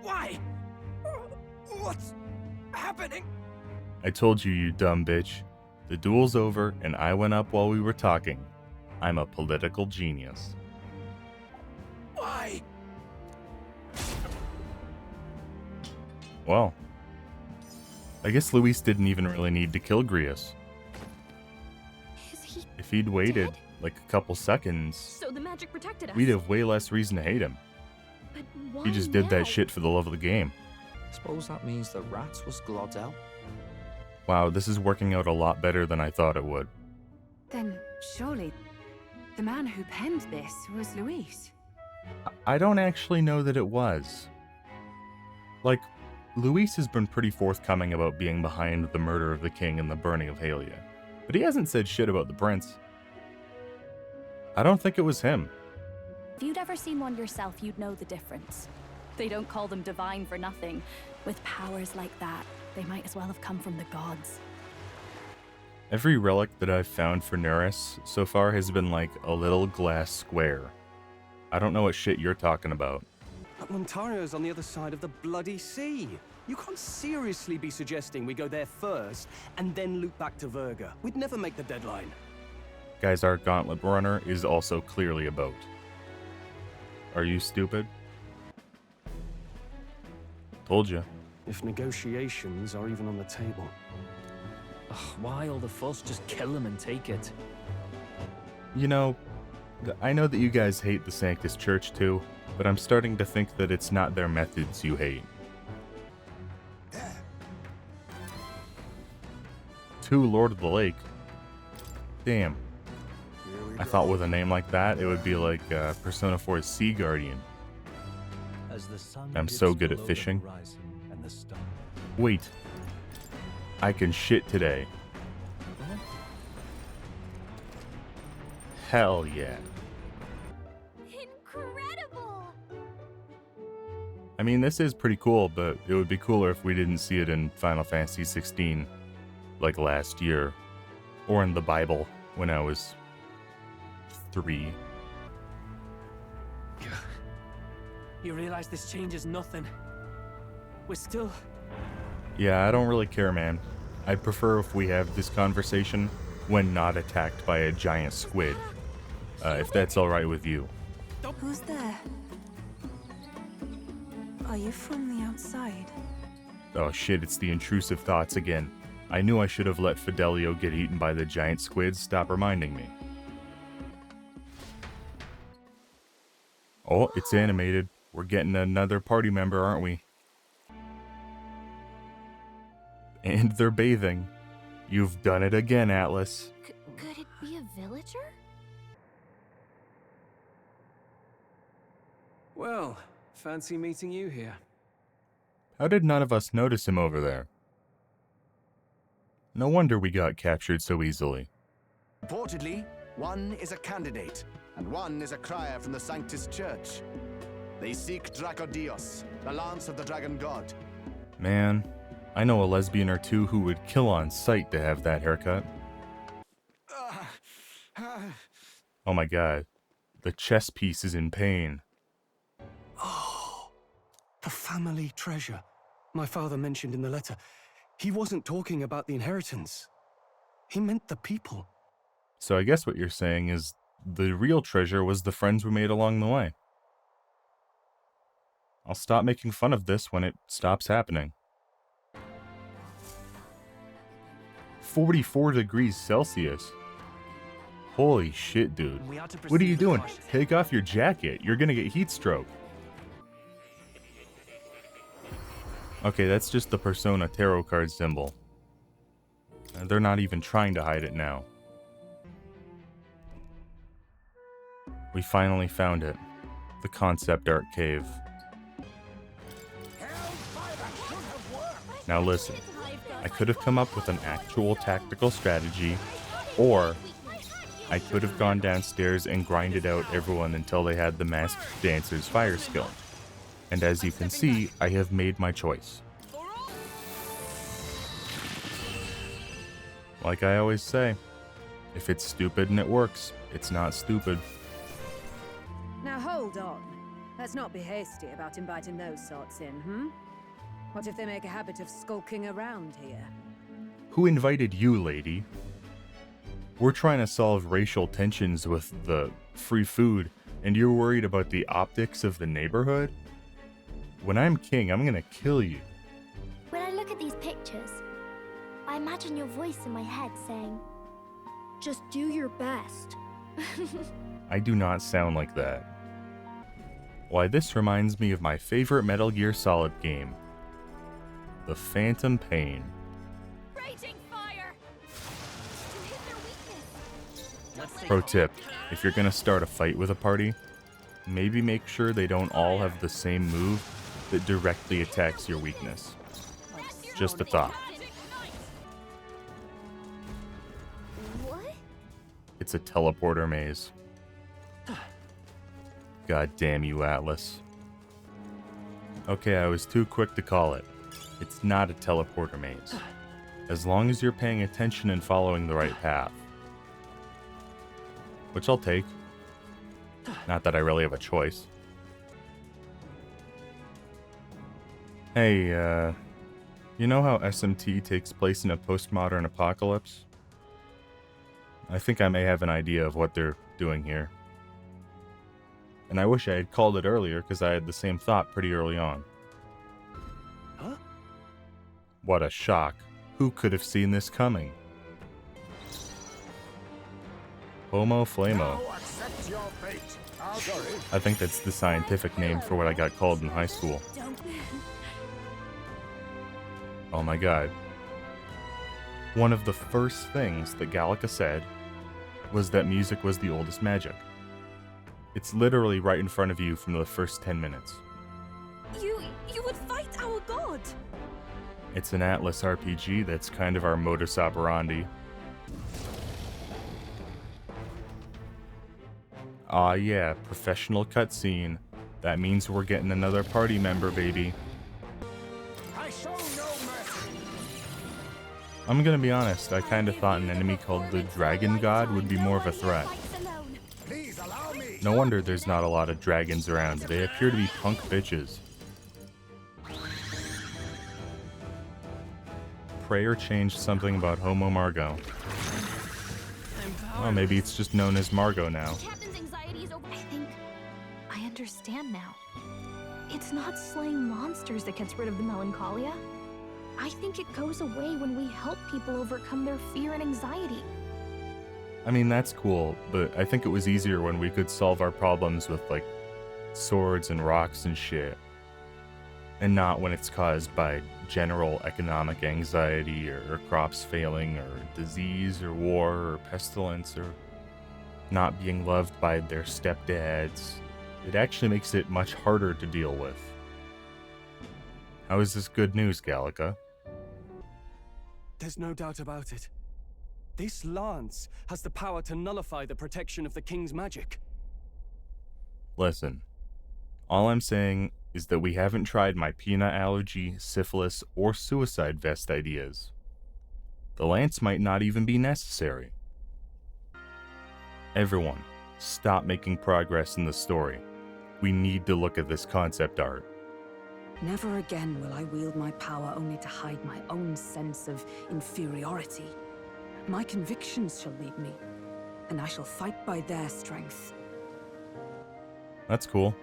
Why? What's happening? I told you, you dumb bitch. The duel's over, and I went up while we were talking. I'm a political genius. Why? Well, I guess Luis didn't even really need to kill Grius. If he'd waited like a couple seconds, So the magic protected us. we'd have way less reason to hate him. But why He just did now? that shit for the love of the game. Suppose that means the rat was Glodell? Wow, this is working out a lot better than I thought it would. Then surely the man who penned this was Luis. I don't actually know that it was. Like, Luis has been pretty forthcoming about being behind the murder of the king and the burning of Halia, but he hasn't said shit about the prince. I don't think it was him. If you'd ever seen one yourself, you'd know the difference. They don't call them divine for nothing. With powers like that, they might as well have come from the gods. Every relic that I've found for Neris so far has been like a little glass square. I don't know what shit you're talking about. But Montario's on the other side of the bloody sea. You can't seriously be suggesting we go there first and then loop back to Verga. We'd never make the deadline. Guys, our gauntlet runner is also clearly a boat. Are you stupid? Told you. If negotiations are even on the table. Ugh, why all the fuss? Just kill them and take it. You know, I know that you guys hate the Sanctus Church too, but I'm starting to think that it's not their methods you hate. To Lord of the Lake. Damn. I thought with a name like that, it would be like Persona 4's Sea Guardian. I'm so good at fishing. Wait. I can shit today. Hell yeah. Incredible! I mean, this is pretty cool, but it would be cooler if we didn't see it in Final Fantasy 16, like last year, or in the Bible when I was 3. You realize this changes nothing. We're still... Yeah, I don't really care, man. I'd prefer if we have this conversation when not attacked by a giant squid. If that's alright with you. Who's there? Are you from the outside? Oh shit, it's the intrusive thoughts again. I knew I should have let Fidelio get eaten by the giant squids. Stop reminding me. Oh, it's animated. We're getting another party member, aren't we? And they're bathing. You've done it again, Atlus. Could it be a villager? Well, fancy meeting you here. How did none of us notice him over there? No wonder we got captured so easily. Reportedly, one is a candidate, and one is a crier from the Sanctus Church. They seek Dracodios, the lance of the Dragon God. Man, I know a lesbian or two who would kill on sight to have that haircut. Oh my god, the chess piece is in pain. Oh, the family treasure. My father mentioned in the letter. He wasn't talking about the inheritance. He meant the people. So I guess what you're saying is the real treasure was the friends we made along the way. I'll stop making fun of this when it stops happening. 44 degrees Celsius. Holy shit, dude. What are you doing? Take off your jacket. You're gonna get heat stroke. Okay, that's just the Persona tarot card symbol. They're not even trying to hide it now. We finally found it. The concept art cave. Now listen, I could have come up with an actual tactical strategy, or I could have gone downstairs and grinded out everyone until they had the masked dancer's fire skill. And as you can see, I have made my choice. Like I always say, if it's stupid and it works, it's not stupid. Now hold on. Let's not be hasty about inviting those sorts in, hmm? What if they make a habit of skulking around here? Who invited you, lady? We're trying to solve racial tensions with the free food, and you're worried about the optics of the neighborhood? When I'm king, I'm gonna kill you. When I look at these pictures, I imagine your voice in my head saying, "Just do your best." I do not sound like that. Why, this reminds me of my favorite Metal Gear Solid game, The Phantom Pain. Raging fire! Pro tip, if you're gonna start a fight with a party, maybe make sure they don't all have the same move that directly attacks your weakness. Just a thought. What? It's a teleporter maze. God damn you, Atlus. Okay, I was too quick to call it. It's not a teleporter maze. As long as you're paying attention and following the right path. Which I'll take. Not that I really have a choice. Hey, you know how SMT takes place in a postmodern apocalypse? I think I may have an idea of what they're doing here. And I wish I had called it earlier, because I had the same thought pretty early on. Huh? What a shock. Who could have seen this coming? Homo Flamo. I think that's the scientific name for what I got called in high school. Oh my god. One of the first things that Gallica said was that music was the oldest magic. It's literally right in front of you from the first 10 minutes. You would fight our god! It's an Atlus RPG that's kind of our modus operandi. Aw yeah, professional cutscene. That means we're getting another party member, baby. I show no mercy. I'm gonna be honest, I kinda thought an enemy called the Dragon God would be more of a threat. Please allow me. No wonder there's not a lot of dragons around. They appear to be punk bitches. Prayer changed something about Homo Margot. Well, maybe it's just known as Margot now. Captain's anxiety is over. I think I understand now. It's not slaying monsters that gets rid of the melancholia. I think it goes away when we help people overcome their fear and anxiety. I mean, that's cool, but I think it was easier when we could solve our problems with, like, swords and rocks and shit. And not when it's caused by general economic anxiety, or crops failing, or disease, or war, or pestilence, or not being loved by their stepdads. It actually makes it much harder to deal with. How is this good news, Gallica? There's no doubt about it. This lance has the power to nullify the protection of the king's magic. Listen, all I'm saying is that we haven't tried my peanut allergy, syphilis, or suicide vest ideas. The lance might not even be necessary. Everyone, stop making progress in the story. We need to look at this concept art. Never again will I wield my power only to hide my own sense of inferiority. My convictions shall lead me, and I shall fight by their strength. That's cool.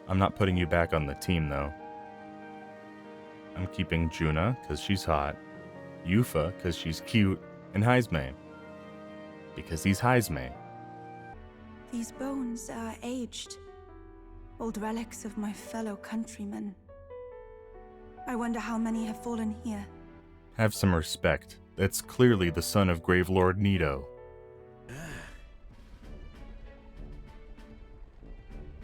I'm not putting you back on the team, though. I'm keeping Juna, because she's hot, Yufa, because she's cute, and Heizme, because he's Heizme. These bones are aged. Old relics of my fellow countrymen. I wonder how many have fallen here. Have some respect. That's clearly the son of Gravelord Nito.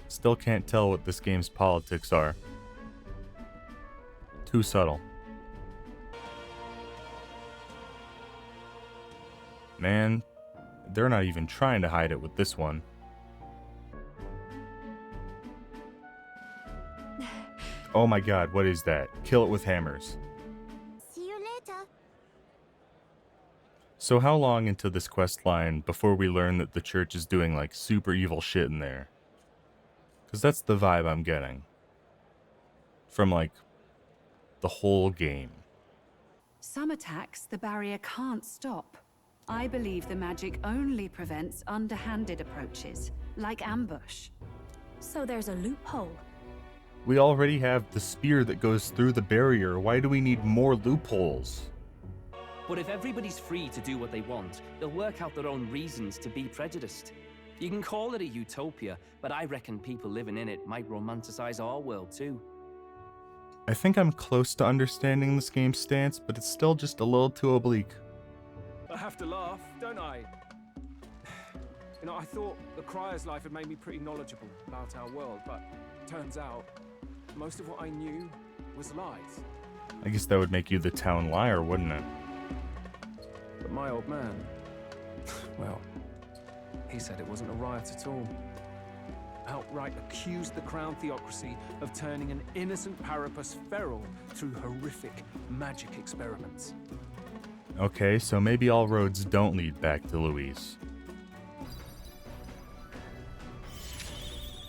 Still can't tell what this game's politics are. Too subtle. Man, they're not even trying to hide it with this one. Oh my god, what is that? Kill it with hammers. See you later. So how long into this quest line before we learn that the church is doing like super evil shit in there? Because that's the vibe I'm getting. From like the whole game. Some attacks the barrier can't stop. I believe the magic only prevents underhanded approaches, like ambush. So there's a loophole. We already have the spear that goes through the barrier. Why do we need more loopholes? But if everybody's free to do what they want, they'll work out their own reasons to be prejudiced. You can call it a utopia, but I reckon people living in it might romanticize our world too. I think I'm close to understanding this game's stance, but it's still just a little too oblique. I have to laugh, don't I? You know, I thought the Crier's life had made me pretty knowledgeable about our world, but turns out most of what I knew was lies. I guess that would make you the town liar, wouldn't it? But my old man, well, he said it wasn't a riot at all. outright accused the Crown Theocracy of turning an innocent Parapus feral through horrific magic experiments. Okay, so maybe all roads don't lead back to Luis.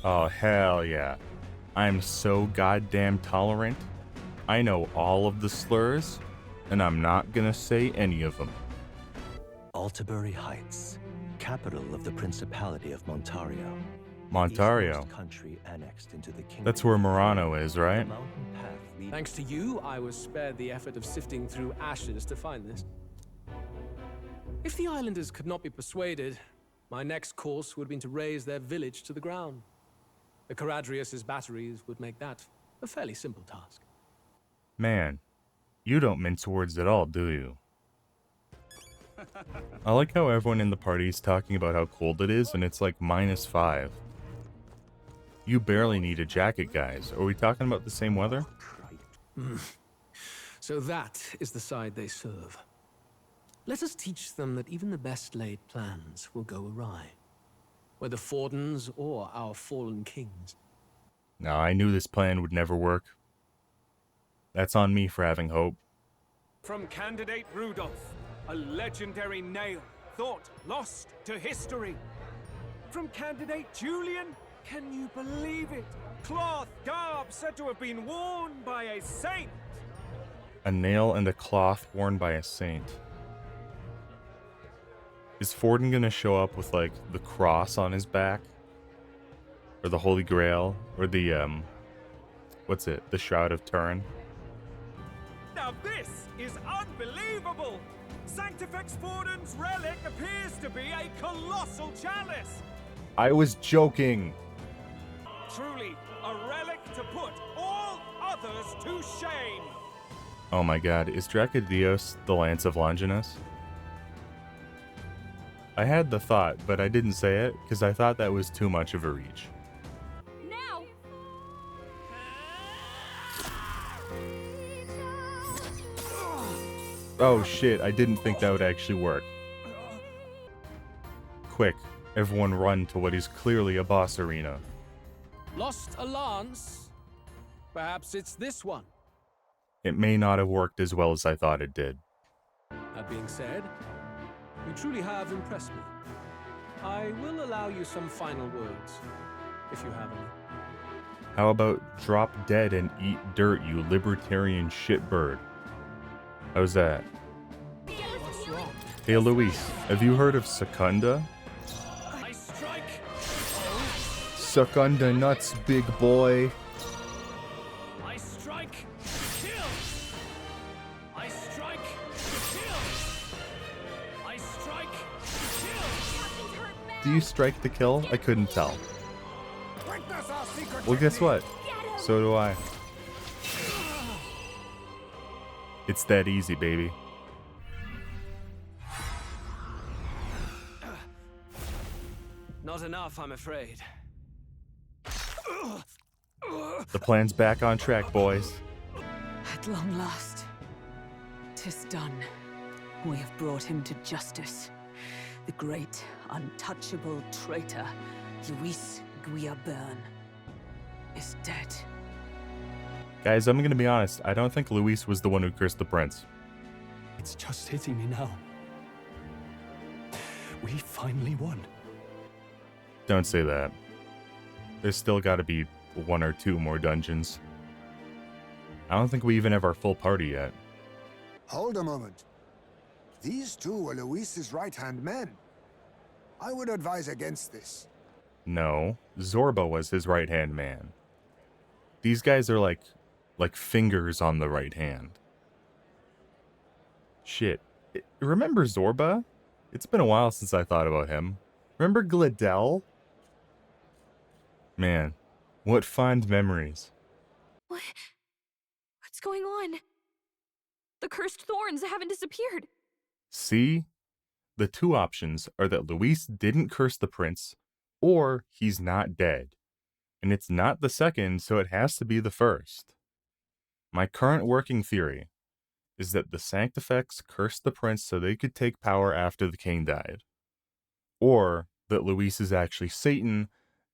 Oh, hell yeah. I'm so goddamn tolerant. I know all of the slurs, and I'm not gonna say any of them. Altabury Heights, capital of the Principality of Montario. Montario. Country annexed into the kingdom. That's where Murano is, right? Thanks to you, I was spared the effort of sifting through ashes to find this. If the islanders could not be persuaded, my next course would have been to raze their village to the ground. The Caradrius' batteries would make that a fairly simple task. Man, you don't mince words at all, do you? I like how everyone in the party is talking about how cold it is, and it's like -5. You barely need a jacket, guys. Are we talking about the same weather? So that is the side they serve. Let us teach them that even the best laid plans will go awry, whether Forden's or our fallen kings. No, I knew this plan would never work. That's on me for having hope. From candidate Rudolph, a legendary nail, thought lost to history. From candidate Julian, can you believe it? Cloth garb said to have been worn by a saint. A nail and a cloth worn by a saint. Is Forden gonna show up with, like, the cross on his back? Or the Holy Grail? Or the, what's it? The Shroud of Turin? Now this is unbelievable! Sanctifex Forden's relic appears to be a colossal chalice! I was joking! Truly, a relic to put all others to shame! Oh my god, is Dracodios the Lance of Longinus? I had the thought, but I didn't say it, because I thought that was too much of a reach. Now! Oh shit, I didn't think that would actually work. Quick, everyone run to what is clearly a boss arena. Lost a lance? Perhaps it's this one. It may not have worked as well as I thought it did. That being said, you truly have impressed me. I will allow you some final words, if you have any. How about drop dead and eat dirt, you libertarian shitbird? How's that? What's wrong? Hey Luis, have you heard of Secunda? I strike! Secunda nuts, big boy. I strike! Kill! I strike! Kill! I strike! Kill! Do you strike to kill? I couldn't tell. Well, guess what? So do I. It's that easy, baby. Not enough, I'm afraid. The plan's back on track, boys. At long last, 'tis done. We have brought him to justice. The great, untouchable traitor, Luis Guillaburn, is dead. Guys, I'm gonna be honest. I don't think Luis was the one who cursed the prince. It's just hitting me now. We finally won. Don't say that. There's still gotta be 1 or 2 more dungeons. I don't think we even have our full party yet. Hold a moment. These two were Luis's right-hand men. I would advise against this. No, Zorba was his right-hand man. These guys are like fingers on the right hand. Shit. Remember Zorba? It's been a while since I thought about him. Remember Glidell? Man, what fond memories. What's going on? The cursed thorns haven't disappeared. See? The 2 options are that Luis didn't curse the prince, or he's not dead. And it's not the second, so it has to be the first. My current working theory is that the Sanctifex cursed the prince so they could take power after the king died. Or that Luis is actually Satan,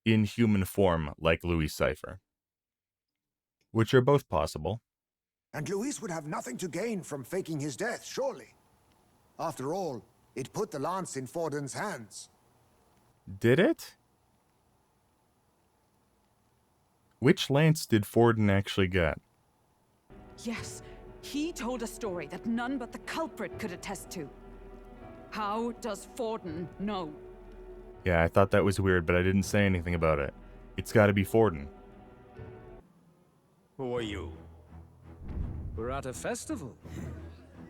in human form like Louis Cypher, which are both possible. And Luis would have nothing to gain from faking his death, surely. After all, it put the lance in Forden's hands. Did it? Which lance did Forden actually get? Yes, he told a story that none but the culprit could attest to. How does Forden know? Yeah, I thought that was weird, but I didn't say anything about it. It's gotta be Forden. Who are you? We're at a festival.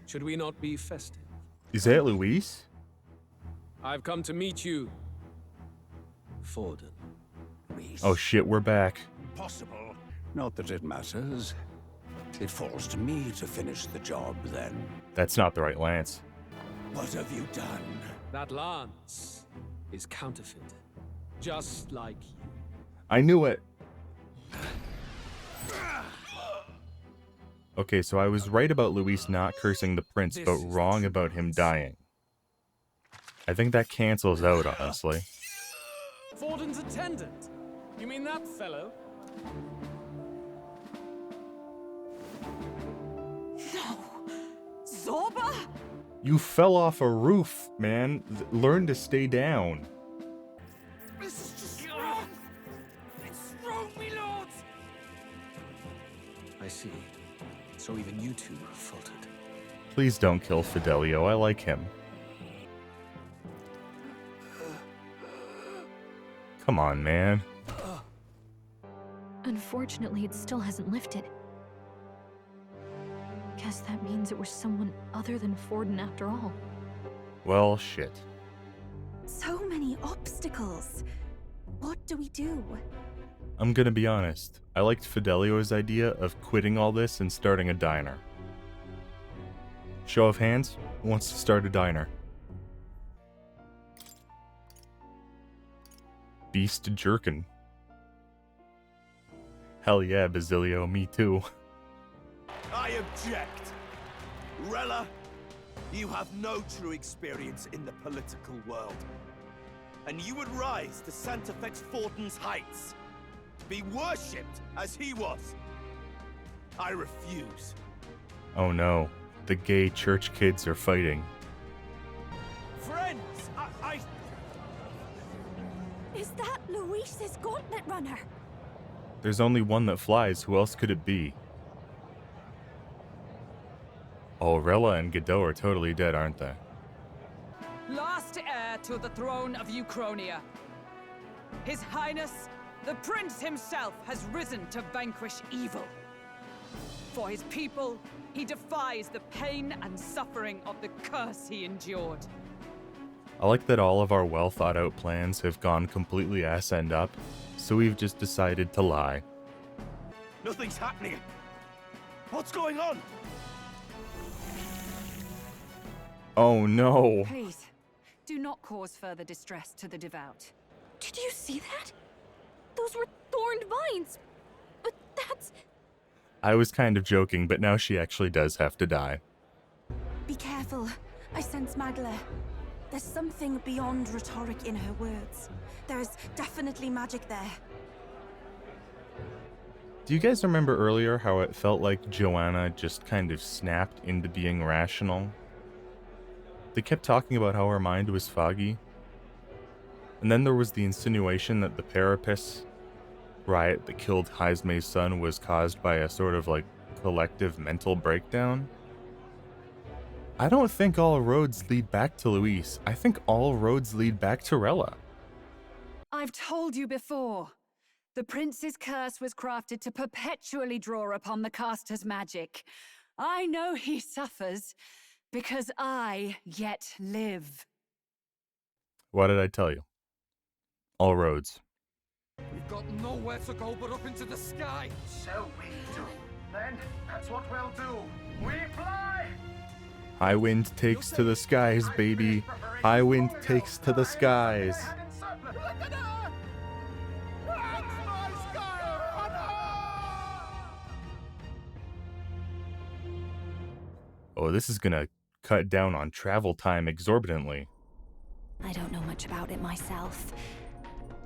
Should we not be festive? Is that Luis? I've come to meet you, Forden. Oh shit, we're back. Possible. Not that it matters. It falls to me to finish the job, then. That's not the right lance. What have you done? That lance is counterfeit. Just like you. I knew it. Okay, so I was right about Luis not cursing the prince, but wrong about him dying. I think that cancels out, honestly. Forden's attendant? You mean that fellow? No! Zorba? You fell off a roof, man. Learn to stay down. This is just wrong! It's wrong, me lords! I see. So even you two faltered. Please don't kill Fidelio. I like him. Come on, man. Unfortunately, it still hasn't lifted. Guess that means it was someone other than Forden after all. Well, shit. So many obstacles. What do we do? I'm gonna be honest. I liked Fidelio's idea of quitting all this and starting a diner. Show of hands, who wants to start a diner? Beast Jerkin. Hell yeah, Basilio, me too. I object. Rella, you have no true experience in the political world. And you would rise to Santafex Forden's heights. Be worshipped as he was. I refuse. Oh no, the gay church kids are fighting. Friends, I... Is that Luis's gauntlet runner? There's only one that flies, who else could it be? Oh, Rella and Godot are totally dead, aren't they? Last heir to the throne of Uchronia. His Highness, the Prince himself, has risen to vanquish evil. For his people, he defies the pain and suffering of the curse he endured. I like that all of our well thought out plans have gone completely ass end up, so we've just decided to lie. Nothing's happening. What's going on? Oh no! Please, do not cause further distress to the devout. Did you see that? Those were thorned vines. But that's... I was kind of joking, but now she actually does have to die. Be careful. I sense Magla. There's something beyond rhetoric in her words. There is definitely magic there. Do you guys remember earlier how it felt like Joanna just kind of snapped into being rational? They kept talking about how her mind was foggy. And then there was the insinuation that the Parapis riot that killed Heisme's son was caused by a sort of like collective mental breakdown. I don't think all roads lead back to Luis. I think all roads lead back to Rella. I've told you before. The prince's curse was crafted to perpetually draw upon the caster's magic. I know he suffers, because I yet live. What did I tell you? All roads. We've got nowhere to go but up into the sky. So we do. Then that's what we'll do. We fly! High wind takes to the skies, baby. High wind takes to the skies. Oh, this is gonna cut down on travel time exorbitantly. I don't know much about it myself,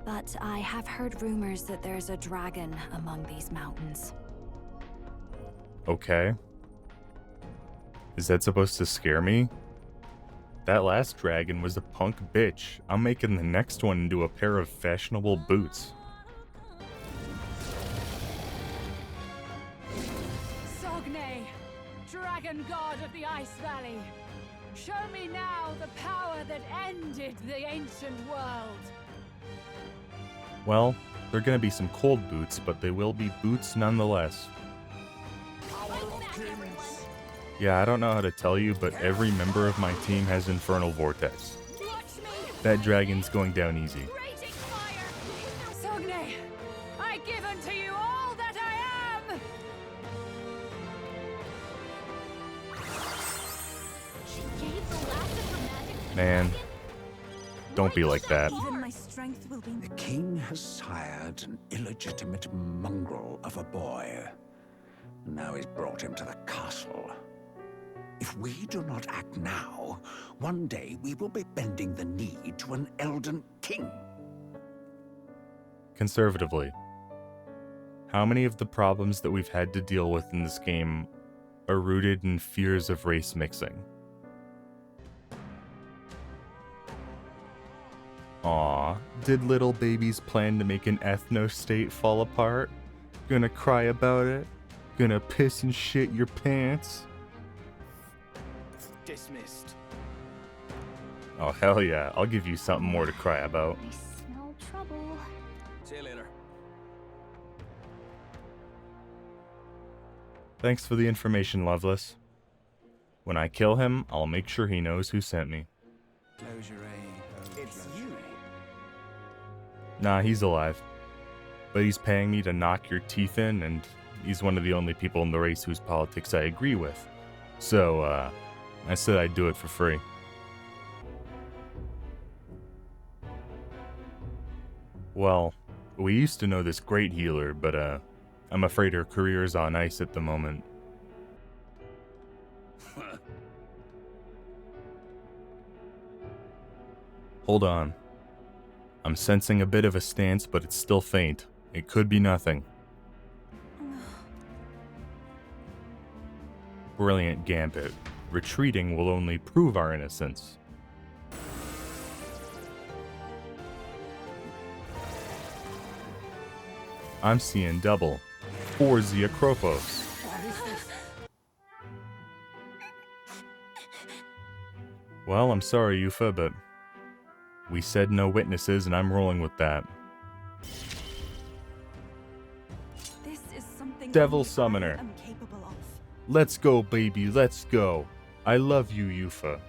But I have heard rumors that there's a dragon among these mountains. Okay. Is that supposed to scare me? That last dragon was a punk bitch. I'm making the next one into a pair of fashionable boots. Sogne, dragon god of the Ice Valley. Show me now the power that ended the ancient world. Well, they're gonna be some cold boots, but they will be boots nonetheless. Yeah, I don't know how to tell you, but every member of my team has Infernal Vortex. That dragon's going down easy. Sogne, I give unto you all that I am! Man, don't be like that. Even my strength will be... The king has sired an illegitimate mongrel of a boy. Now he's brought him to the castle. If we do not act now, one day we will be bending the knee to an Elden king. Conservatively, how many of the problems that we've had to deal with in this game are rooted in fears of race mixing? Aw, did little babies plan to make an ethno-state fall apart? Gonna cry about it? Gonna piss and shit your pants? Dismissed. Oh hell yeah, I'll give you something more to cry about. I smell trouble. See you later. Thanks for the information, Loveless. When I kill him, I'll make sure he knows who sent me. It's you. Nah, he's alive. But he's paying me to knock your teeth in, and he's one of the only people in the race whose politics I agree with. So, I said I'd do it for free. Well, we used to know this great healer, but I'm afraid her career is on ice at the moment. Hold on. I'm sensing a bit of a stance, but it's still faint. It could be nothing. Brilliant gambit. Retreating will only prove our innocence. I'm seeing double. Forzia Kropos. Well, I'm sorry, Yufa, but we said no witnesses, and I'm rolling with that. This is something Devil Summoner. I'm capable of. Let's go, baby, let's go. I love you, Yufa.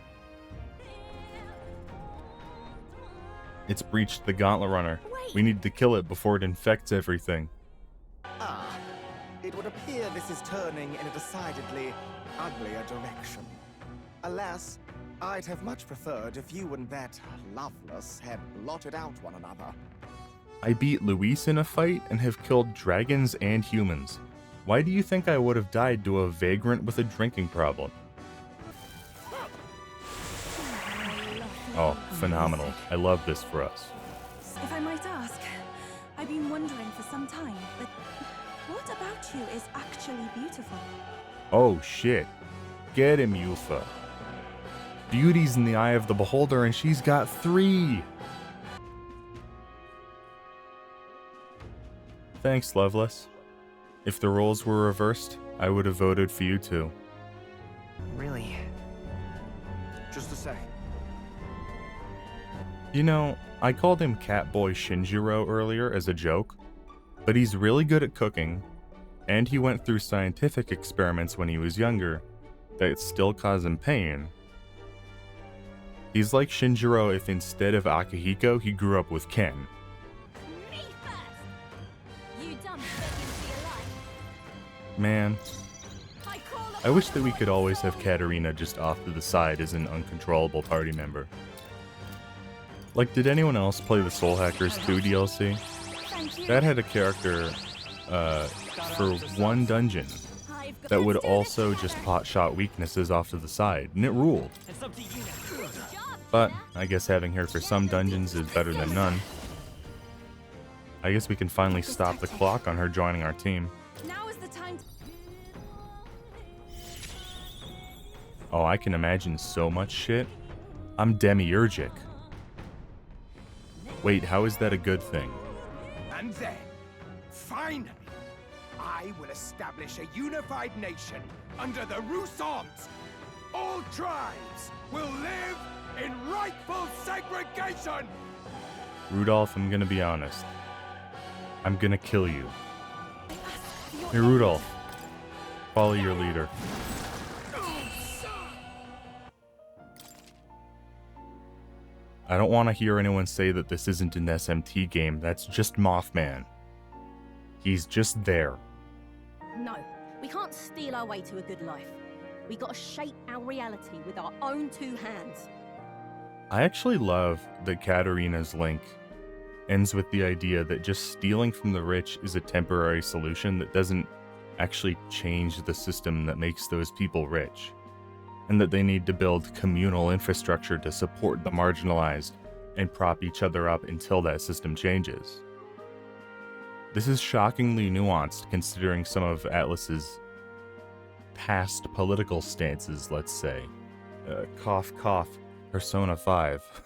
It's breached the Gauntlet Runner. We need to kill it before it infects everything. Ah, it would appear this is turning in a decidedly uglier direction. Alas, I'd have much preferred if you and that Loveless had blotted out one another. I beat Luis in a fight and have killed dragons and humans. Why do you think I would have died to a vagrant with a drinking problem? Oh, phenomenal. I love this for us. If I might ask, I've been wondering for some time, but what about you is actually beautiful? Oh shit. Get him, Yufa. Beauty's in the eye of the beholder, and she's got 3! Thanks, Loveless. If the roles were reversed, I would have voted for you too. Really? Just a sec. You know, I called him Catboy Shinjiro earlier as a joke, but he's really good at cooking, and he went through scientific experiments when he was younger that still cause him pain. He's like Shinjiro if instead of Akihiko, he grew up with Ken. Man, I wish that we could always have Katarina just off to the side as an uncontrollable party member. Like, did anyone else play the Soul Hackers 2 DLC? That had a character, for one dungeon, that would also just pot-shot weaknesses off to the side, and it ruled. But I guess having her for some dungeons is better than none. I guess we can finally stop the clock on her joining our team. Now is the time to... Oh, I can imagine so much shit. I'm demiurgic. Wait, how is that a good thing? And then, finally, I will establish a unified nation under the Rusons. All tribes will live in rightful segregation! Rudolph, I'm gonna be honest. I'm gonna kill you. Hey, Rudolph. Follow your leader. I don't want to hear anyone say that this isn't an SMT game. That's just Mothman. He's just there. No, we can't steal our way to a good life. We gotta shape our reality with our own two hands. I actually love that Katarina's link ends with the idea that just stealing from the rich is a temporary solution that doesn't actually change the system that makes those people rich, and that they need to build communal infrastructure to support the marginalized and prop each other up until that system changes. This is shockingly nuanced considering some of Atlus's past political stances, let's say. Cough, cough, Persona 5.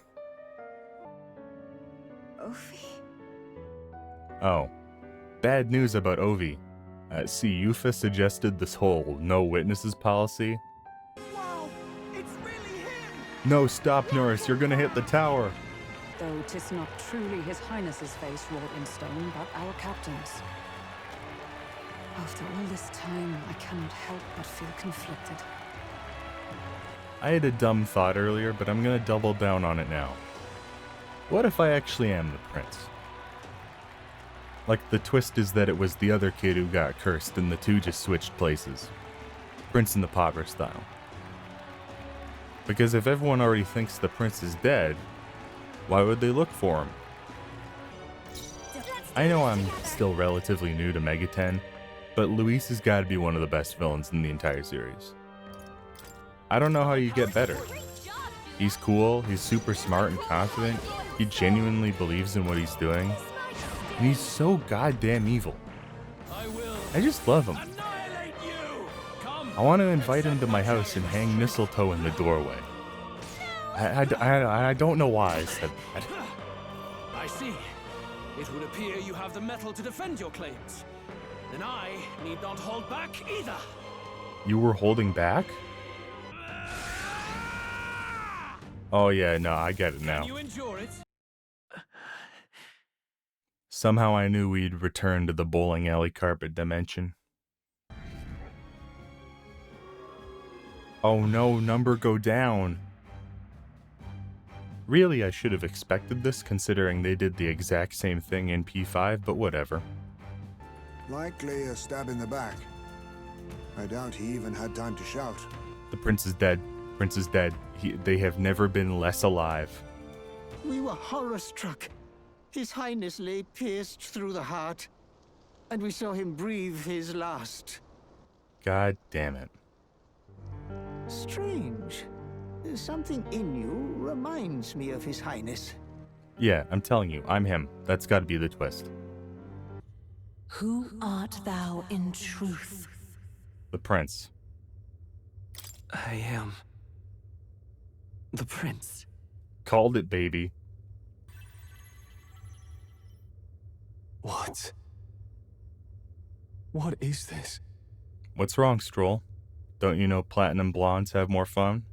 Ovi? Oh, bad news about Ovi. See, Yufa suggested this whole no witnesses policy. Wow, it's really him! No, stop, Norris, you're gonna hit the tower. Though 'tis not truly His Highness's face wrought in stone, but our captain's. After all this time, I cannot help but feel conflicted. I had a dumb thought earlier, but I'm gonna double down on it now. What if I actually am the prince? Like, the twist is that it was the other kid who got cursed and the two just switched places. Prince and the Pauper style. Because if everyone already thinks the prince is dead, why would they look for him? I know I'm still relatively new to Mega 10, but Luis has got to be one of the best villains in the entire series. I don't know how you get better. He's cool, he's super smart and confident, he genuinely believes in what he's doing, and he's so goddamn evil. I just love him. I want to invite him to my house and hang mistletoe in the doorway. I don't know why I said that. I see. It would appear you have the metal to defend your claims. Then I need not hold back either. You were holding back? Oh yeah, no, I get it now. Can you endure it? Somehow I knew we'd return to the bowling alley carpet dimension. Oh no, number go down. Really, I should have expected this considering they did the exact same thing in P5, but whatever. Likely a stab in the back. I doubt he even had time to shout. The prince is dead. Prince is dead. They have never been less alive. We were horror-struck. His Highness lay pierced through the heart, and we saw him breathe his last. God damn it. Strange. Something in you reminds me of His Highness. Yeah, I'm telling you, I'm him. That's gotta be the twist. Who art thou in truth? The prince. I am the prince. Called it, baby. What? What is this? What's wrong, Stroll? Don't you know platinum blondes have more fun?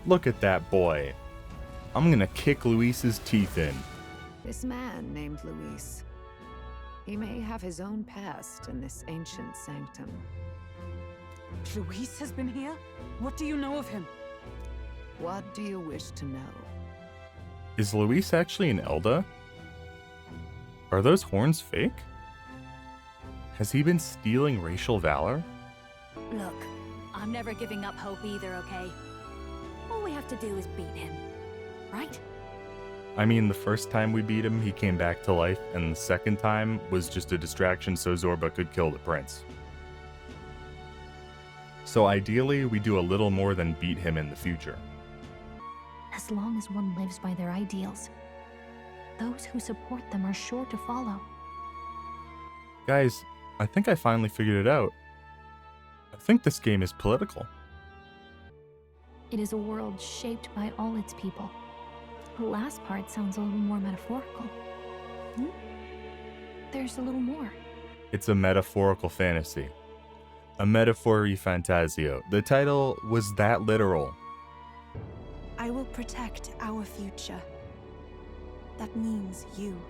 Look at that boy. I'm gonna kick Luis's teeth in. This man named Luis. He may have his own past in this ancient sanctum. Luis has been here? What do you know of him? What do you wish to know? Is Luis actually an Elda? Are those horns fake? Has he been stealing racial valor? Look, I'm never giving up hope either, okay? All we have to do is beat him, right? I mean, the first time we beat him, he came back to life, and the second time was just a distraction so Zorba could kill the prince. So ideally, we do a little more than beat him in the future. As long as one lives by their ideals, those who support them are sure to follow. Guys, I think I finally figured it out. I think this game is political. It is a world shaped by all its people. The last part sounds a little more metaphorical. There's a little more. It's a metaphorical fantasy. A Metaphor Refantazio. The title was that literal. I will protect our future. That means you.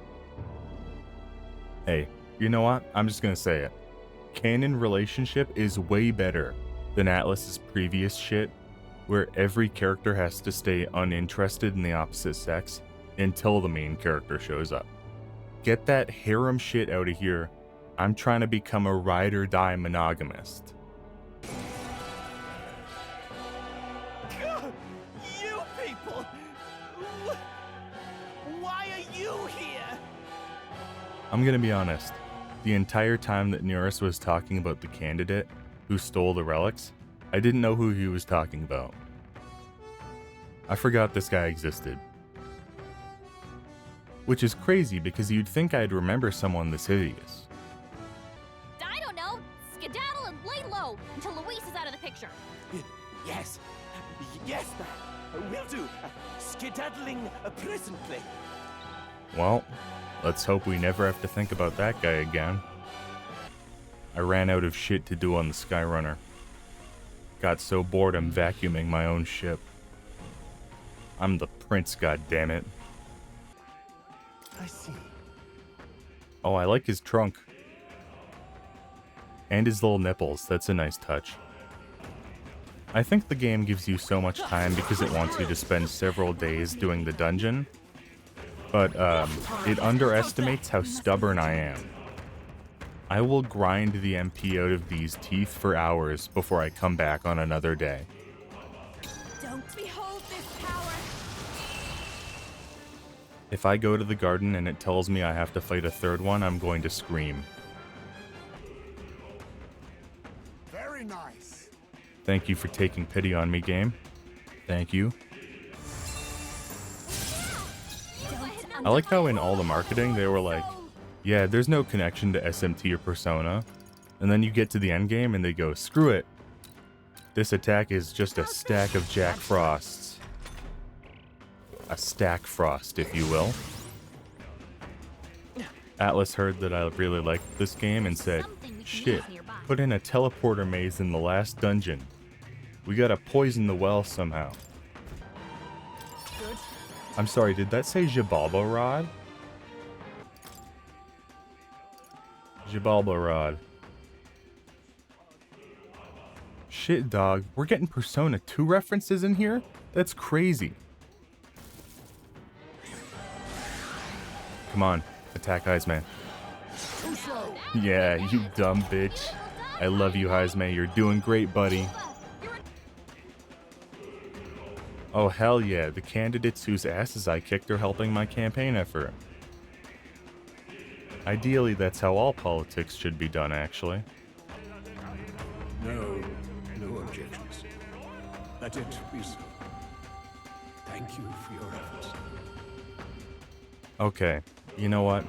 Hey, you know what? I'm just gonna say it. Canon relationship is way better than Atlus's previous shit, where every character has to stay uninterested in the opposite sex until the main character shows up. Get that harem shit out of here. I'm trying to become a ride or die monogamist. You people! Why are you here? I'm gonna be honest. The entire time that Neurus was talking about the candidate who stole the relics, I didn't know who he was talking about. I forgot this guy existed. Which is crazy because you'd think I'd remember someone this hideous. I don't know. Skedaddle and lay low until Luis is out of the picture. Yes. Yes, ma'am. Will do. Skedaddling presently. Well, let's hope we never have to think about that guy again. I ran out of shit to do on the Skyrunner. Got so bored I'm vacuuming my own ship. I'm the prince, goddammit. I see. Oh, I like his trunk. And his little nipples, that's a nice touch. I think the game gives you so much time because it wants you to spend several days doing the dungeon. But it underestimates how stubborn I am. I will grind the MP out of these teeth for hours before I come back on another day. Don't behold this power. If I go to the garden and it tells me I have to fight a third one, I'm going to scream. Very nice. Thank you for taking pity on me, game. Thank you. I like how in all the marketing they were like, yeah, there's no connection to SMT or Persona. And then you get to the end game and they go, screw it. This attack is just a stack of Jack Frosts. A stack frost, if you will. Atlus heard that I really liked this game and said, shit, put in a teleporter maze in the last dungeon. We gotta poison the well somehow. I'm sorry, did that say Jibalba Rod? Jibalba Rod. Shit, dog. We're getting Persona 2 references in here? That's crazy. Come on, attack Heisman. Yeah, you dumb bitch. I love you, Heisman. You're doing great, buddy. Oh, hell yeah. The candidates whose asses I kicked are helping my campaign effort. Ideally, that's how all politics should be done, actually. No objections. Let it be so. Thank you for your efforts. Okay, you know what?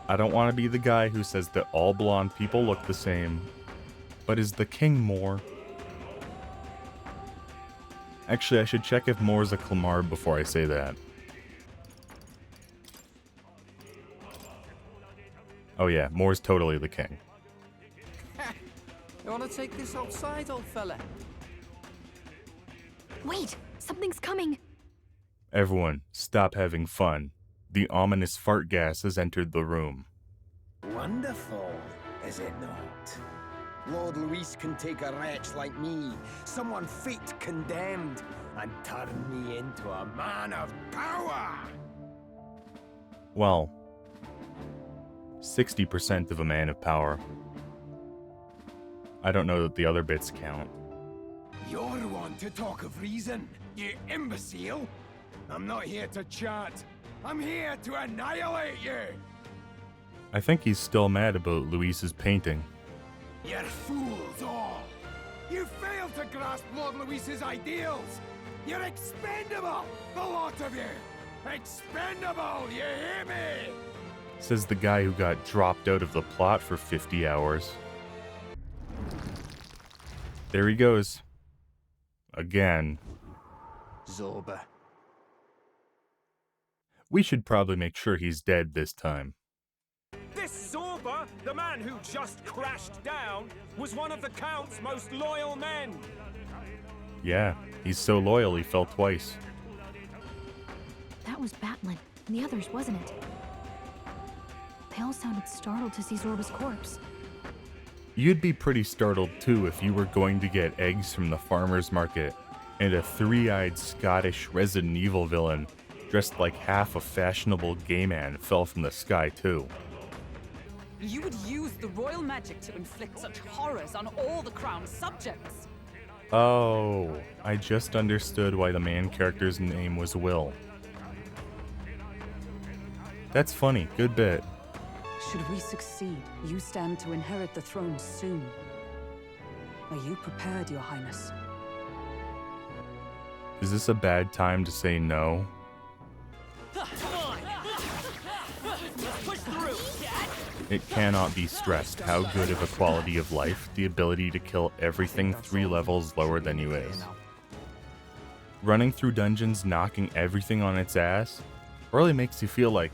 I don't want to be the guy who says that all blonde people look the same, but is the king Moore? Actually, I should check if Moore's a Clamard before I say that. Oh yeah, Moore's totally the king. You want to take this outside, old fella? Wait, something's coming. Everyone, stop having fun. The ominous fart gas has entered the room. Wonderful, is it not? Lord Luis can take a wretch like me, someone fate condemned, and turn me into a man of power! Well, 60% of a man of power. I don't know that the other bits count. You're one to talk of reason, you imbecile! I'm not here to chat. I'm here to annihilate you! I think he's still mad about Luis's painting. You're fools all! You failed to grasp Lord Luis's ideals! You're expendable, the lot of you! Expendable, you hear me? Says the guy who got dropped out of the plot for 50 hours. There he goes. Again. Zorba. We should probably make sure he's dead this time. This Zorba, the man who just crashed down, was one of the Count's most loyal men. Yeah, he's so loyal he fell twice. That was Batlin and the others, wasn't it? They all sounded startled to see Zorba's corpse. You'd be pretty startled too if you were going to get eggs from the farmer's market and a three-eyed Scottish Resident Evil villain dressed like half a fashionable gay man fell from the sky too. You would use the royal magic to inflict such horrors on all the crown's subjects. Oh, I just understood why the main character's name was Will. That's funny, good bit. Should we succeed, you stand to inherit the throne soon. Are you prepared, Your Highness? Is this a bad time to say no? It cannot be stressed how good of a quality of life the ability to kill everything 3 levels lower than you is. Running through dungeons knocking everything on its ass really makes you feel like,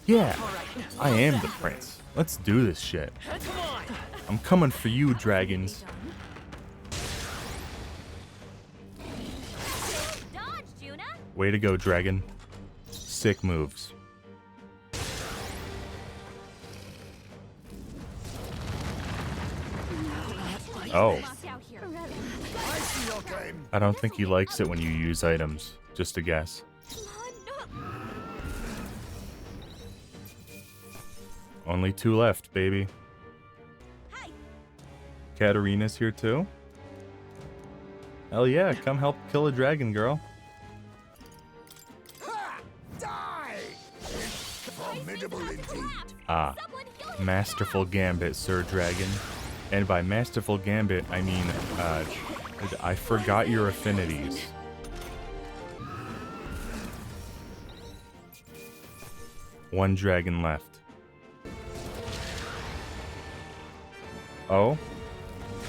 yeah, I am the prince. Let's do this shit. I'm coming for you, dragons. Way to go, dragon. Sick moves. Oh. I don't think he likes it when you use items. Just a guess. Only 2 left, baby. Katarina's here too? Hell yeah, come help kill a dragon, girl. Ah, masterful gambit, Sir Dragon. And by masterful gambit, I mean, I forgot your affinities. One dragon left. Oh?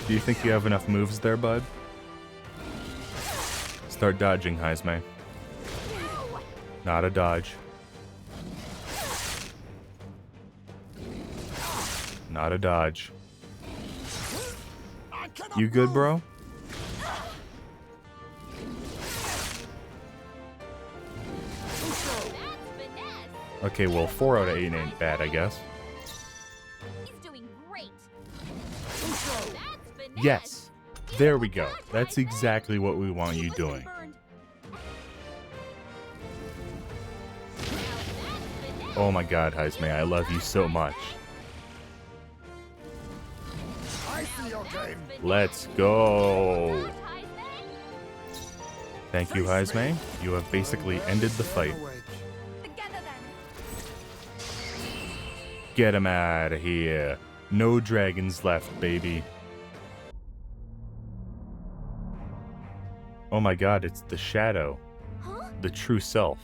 Do you think you have enough moves there, bud? Start dodging, Heisme. Not a dodge. Not a dodge. You good, bro? Okay, well, 4 out of 8 ain't bad, I guess. Yes! There we go. That's exactly what we want you doing. Oh my god, Heisme, I love you so much. Let's go! Thank you, Heisme. You have basically ended the fight. Get him out of here. No dragons left, baby. Oh my god, it's the shadow. The true self.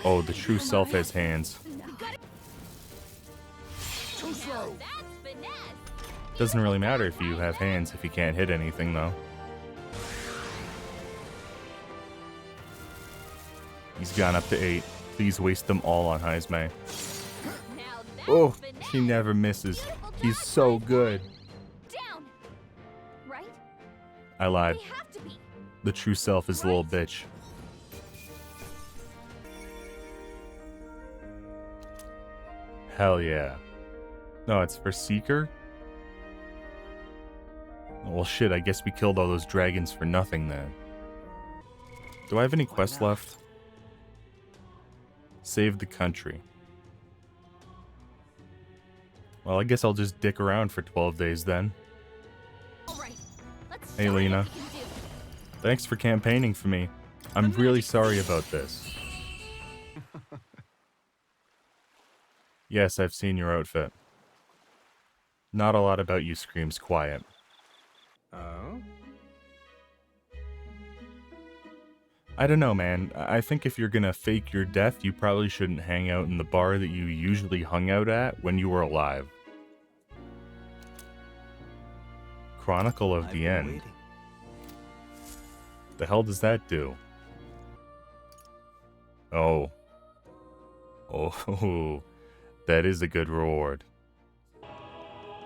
Oh, the true self has hands. Doesn't really matter if you have hands if you can't hit anything, though. He's gone up to 8. Please waste them all on Heisme. Oh, he never misses. He's so good. I lied. The true self is a little bitch. Hell yeah. No, it's for Seeker? Well shit, I guess we killed all those dragons for nothing then. Do I have any quests left? Save the country. Well, I guess I'll just dick around for 12 days then. Hey Lena. Thanks for campaigning for me. I'm really sorry about this. Yes, I've seen your outfit. Not a lot about you screams quiet. Oh? I don't know, man. I think if you're gonna fake your death, you probably shouldn't hang out in the bar that you usually hung out at when you were alive. Chronicle of the End. Waiting. The hell does that do? Oh. Oh, that is a good reward.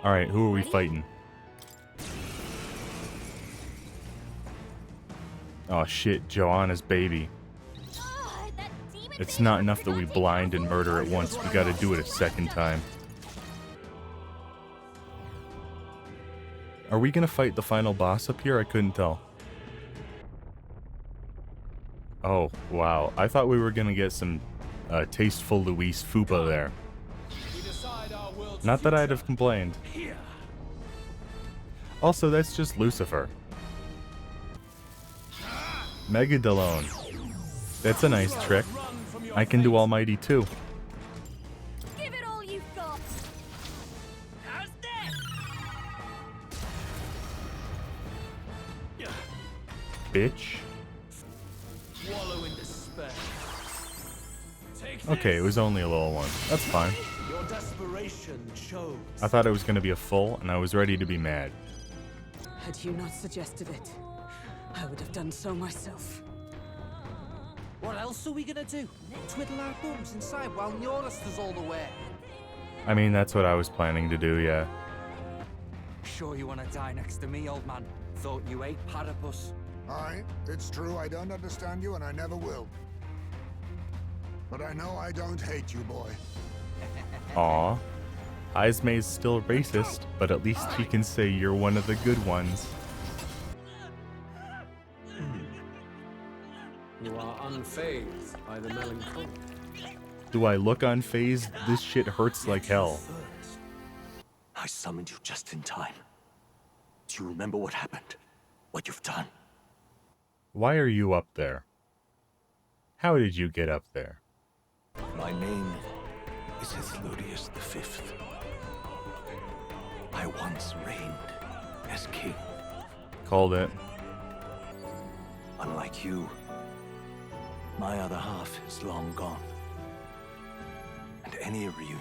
Alright, who are we fighting? Oh shit, Joanna's baby. It's not enough that we blind and murder it once, we gotta do it a second time. Are we gonna fight the final boss up here? I couldn't tell. Oh, wow. I thought we were gonna get some tasteful Luis Fupa there. Not that I'd have complained. Also, that's just Lucifer. Megadalone. That's a nice trick. I can do Almighty too. Give it all you've got. How's that? Bitch. Wallow in despair. Okay, it was only a little one. That's fine. Your desperation shows. I thought it was gonna be a full, and I was ready to be mad. Had you not suggested it, I would have done so myself. What else are we gonna do? Twiddle our thumbs inside while Norlister's all the way? I mean, that's what I was planning to do, yeah. Sure you wanna die next to me, old man? Thought you ate platypus. Aye, it's true I don't understand you and I never will. But I know I don't hate you, boy. Aw. Izme's still racist, but at least he can say you're one of the good ones. You are unfazed by the melancholy. Do I look unfazed? This shit hurts like hell. I summoned you just in time. Do you remember what happened? What you've done? Why are you up there? How did you get up there? My name is Ithludius V. I once reigned as king. Called it. Unlike you, my other half is long gone. And any reunion,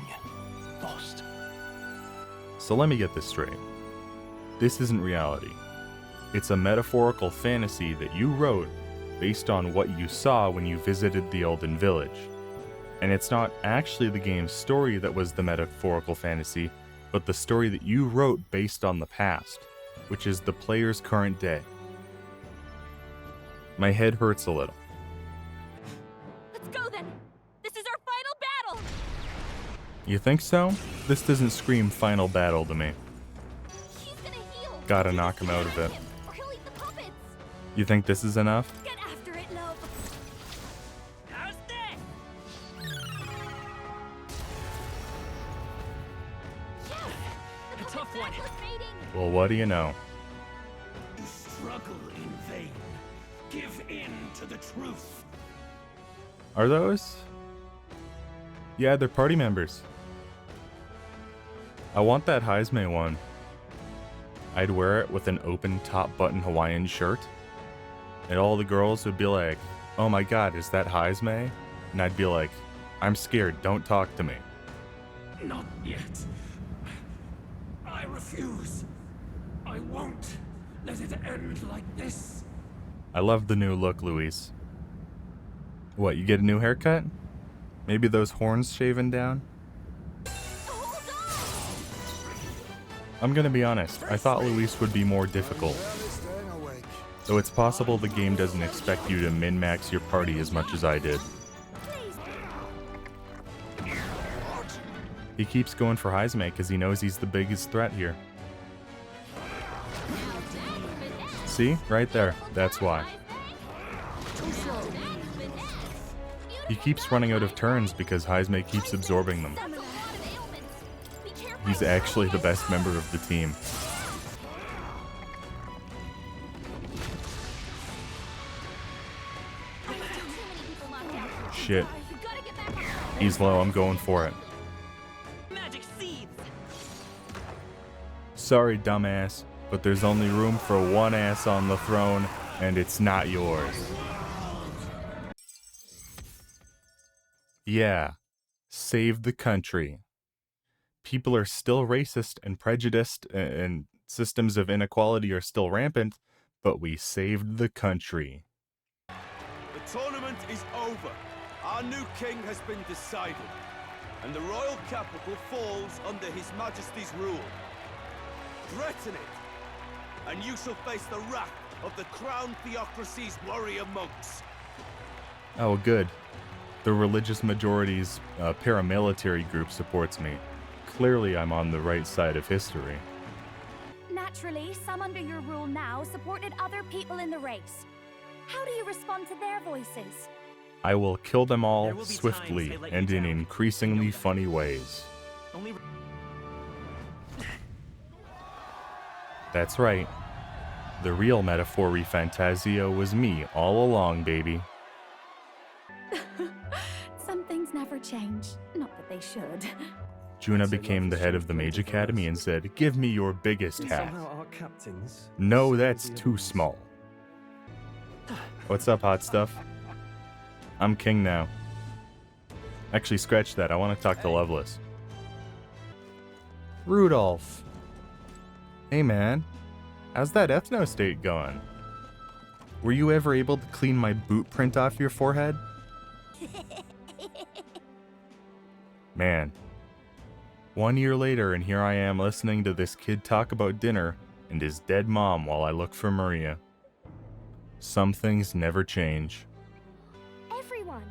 lost. So let me get this straight. This isn't reality. It's a metaphorical fantasy that you wrote based on what you saw when you visited the Elden Village. And it's not actually the game's story that was the metaphorical fantasy, but the story that you wrote based on the past, which is the player's current day. My head hurts a little. Let's go then. This is our final battle. You think so? This doesn't scream final battle to me. He's gonna heal. Gotta knock him out of it. Or he'll eat the puppets. You think this is enough? Get after it, love. How's that? Yes. A tough one. Well, what do you know? You struggle in vain. Give in to the truth. Are those? Yeah, they're party members. I want that Heisme one. I'd wear it with an open top button Hawaiian shirt. And all the girls would be like, oh my god, is that Heisme? And I'd be like, I'm scared, don't talk to me. Not yet. I refuse. I won't let it end like this. I love the new look, Luis. What, you get a new haircut? Maybe those horns shaven down? I'm gonna be honest, I thought Luis would be more difficult. Though it's possible the game doesn't expect you to min-max your party as much as I did. He keeps going for Heisme because he knows he's the biggest threat here. See? Right there. That's why. He keeps running out of turns because Heisme keeps absorbing them. He's actually the best member of the team. Shit. He's low, I'm going for it. Magic seeds. Sorry, dumbass. but there's only room for one ass on the throne, and it's not yours. Yeah, save the country. People are still racist and prejudiced, and systems of inequality are still rampant, but we saved the country. The tournament is over. Our new king has been decided, and the royal capital falls under his majesty's rule. Threaten it, and you shall face the wrath of the crown theocracy's warrior monks. Oh, good. The religious majority's paramilitary group supports me. Clearly, I'm on the right side of history. Naturally, some under your rule now supported other people in the race. How do you respond to their voices? I will kill them all swiftly and in increasingly funny ways. That's right. The real Metaphor Refantazio was me all along, baby. Some things never change. Not that they should. Juna became the head of the Mage Academy and said, "Give me your biggest hat." Our captains. No, that's too small. What's up, hot stuff? I'm king now. Actually, scratch that. I want to talk to Loveless. Rudolph. Hey, man. How's that ethno state going? Were you ever able to clean my boot print off your forehead? Man. 1 year later, and here I am listening to this kid talk about dinner and his dead mom while I look for Maria. Some things never change. Everyone.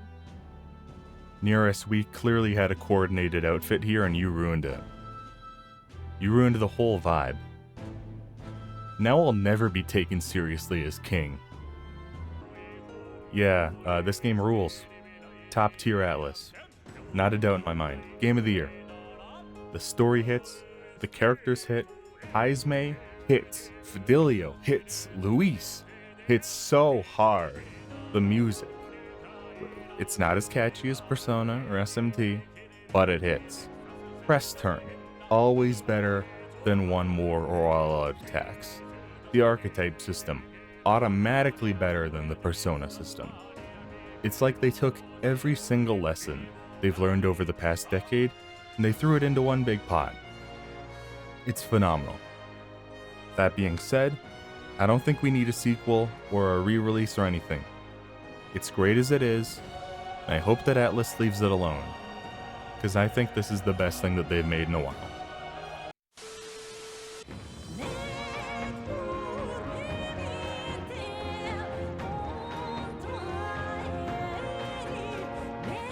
Nearest, we clearly had a coordinated outfit here and you ruined it. You ruined the whole vibe. Now I'll never be taken seriously as king. Yeah, this game rules. Top tier Atlus. Not a doubt in my mind. Game of the year. The story hits, the characters hit, Haizme hits, Fidelio hits, Luis hits so hard. The music. It's not as catchy as Persona or SMT, but it hits. Press turn. Always better than one more or all out attacks. The archetype system. Automatically better than the Persona system. It's like they took every single lesson they've learned over the past decade and they threw it into one big pot. It's phenomenal. That being said, I don't think we need a sequel or a re-release or anything. It's great as it is, and I hope that Atlus leaves it alone, because I think this is the best thing that they've made in a while.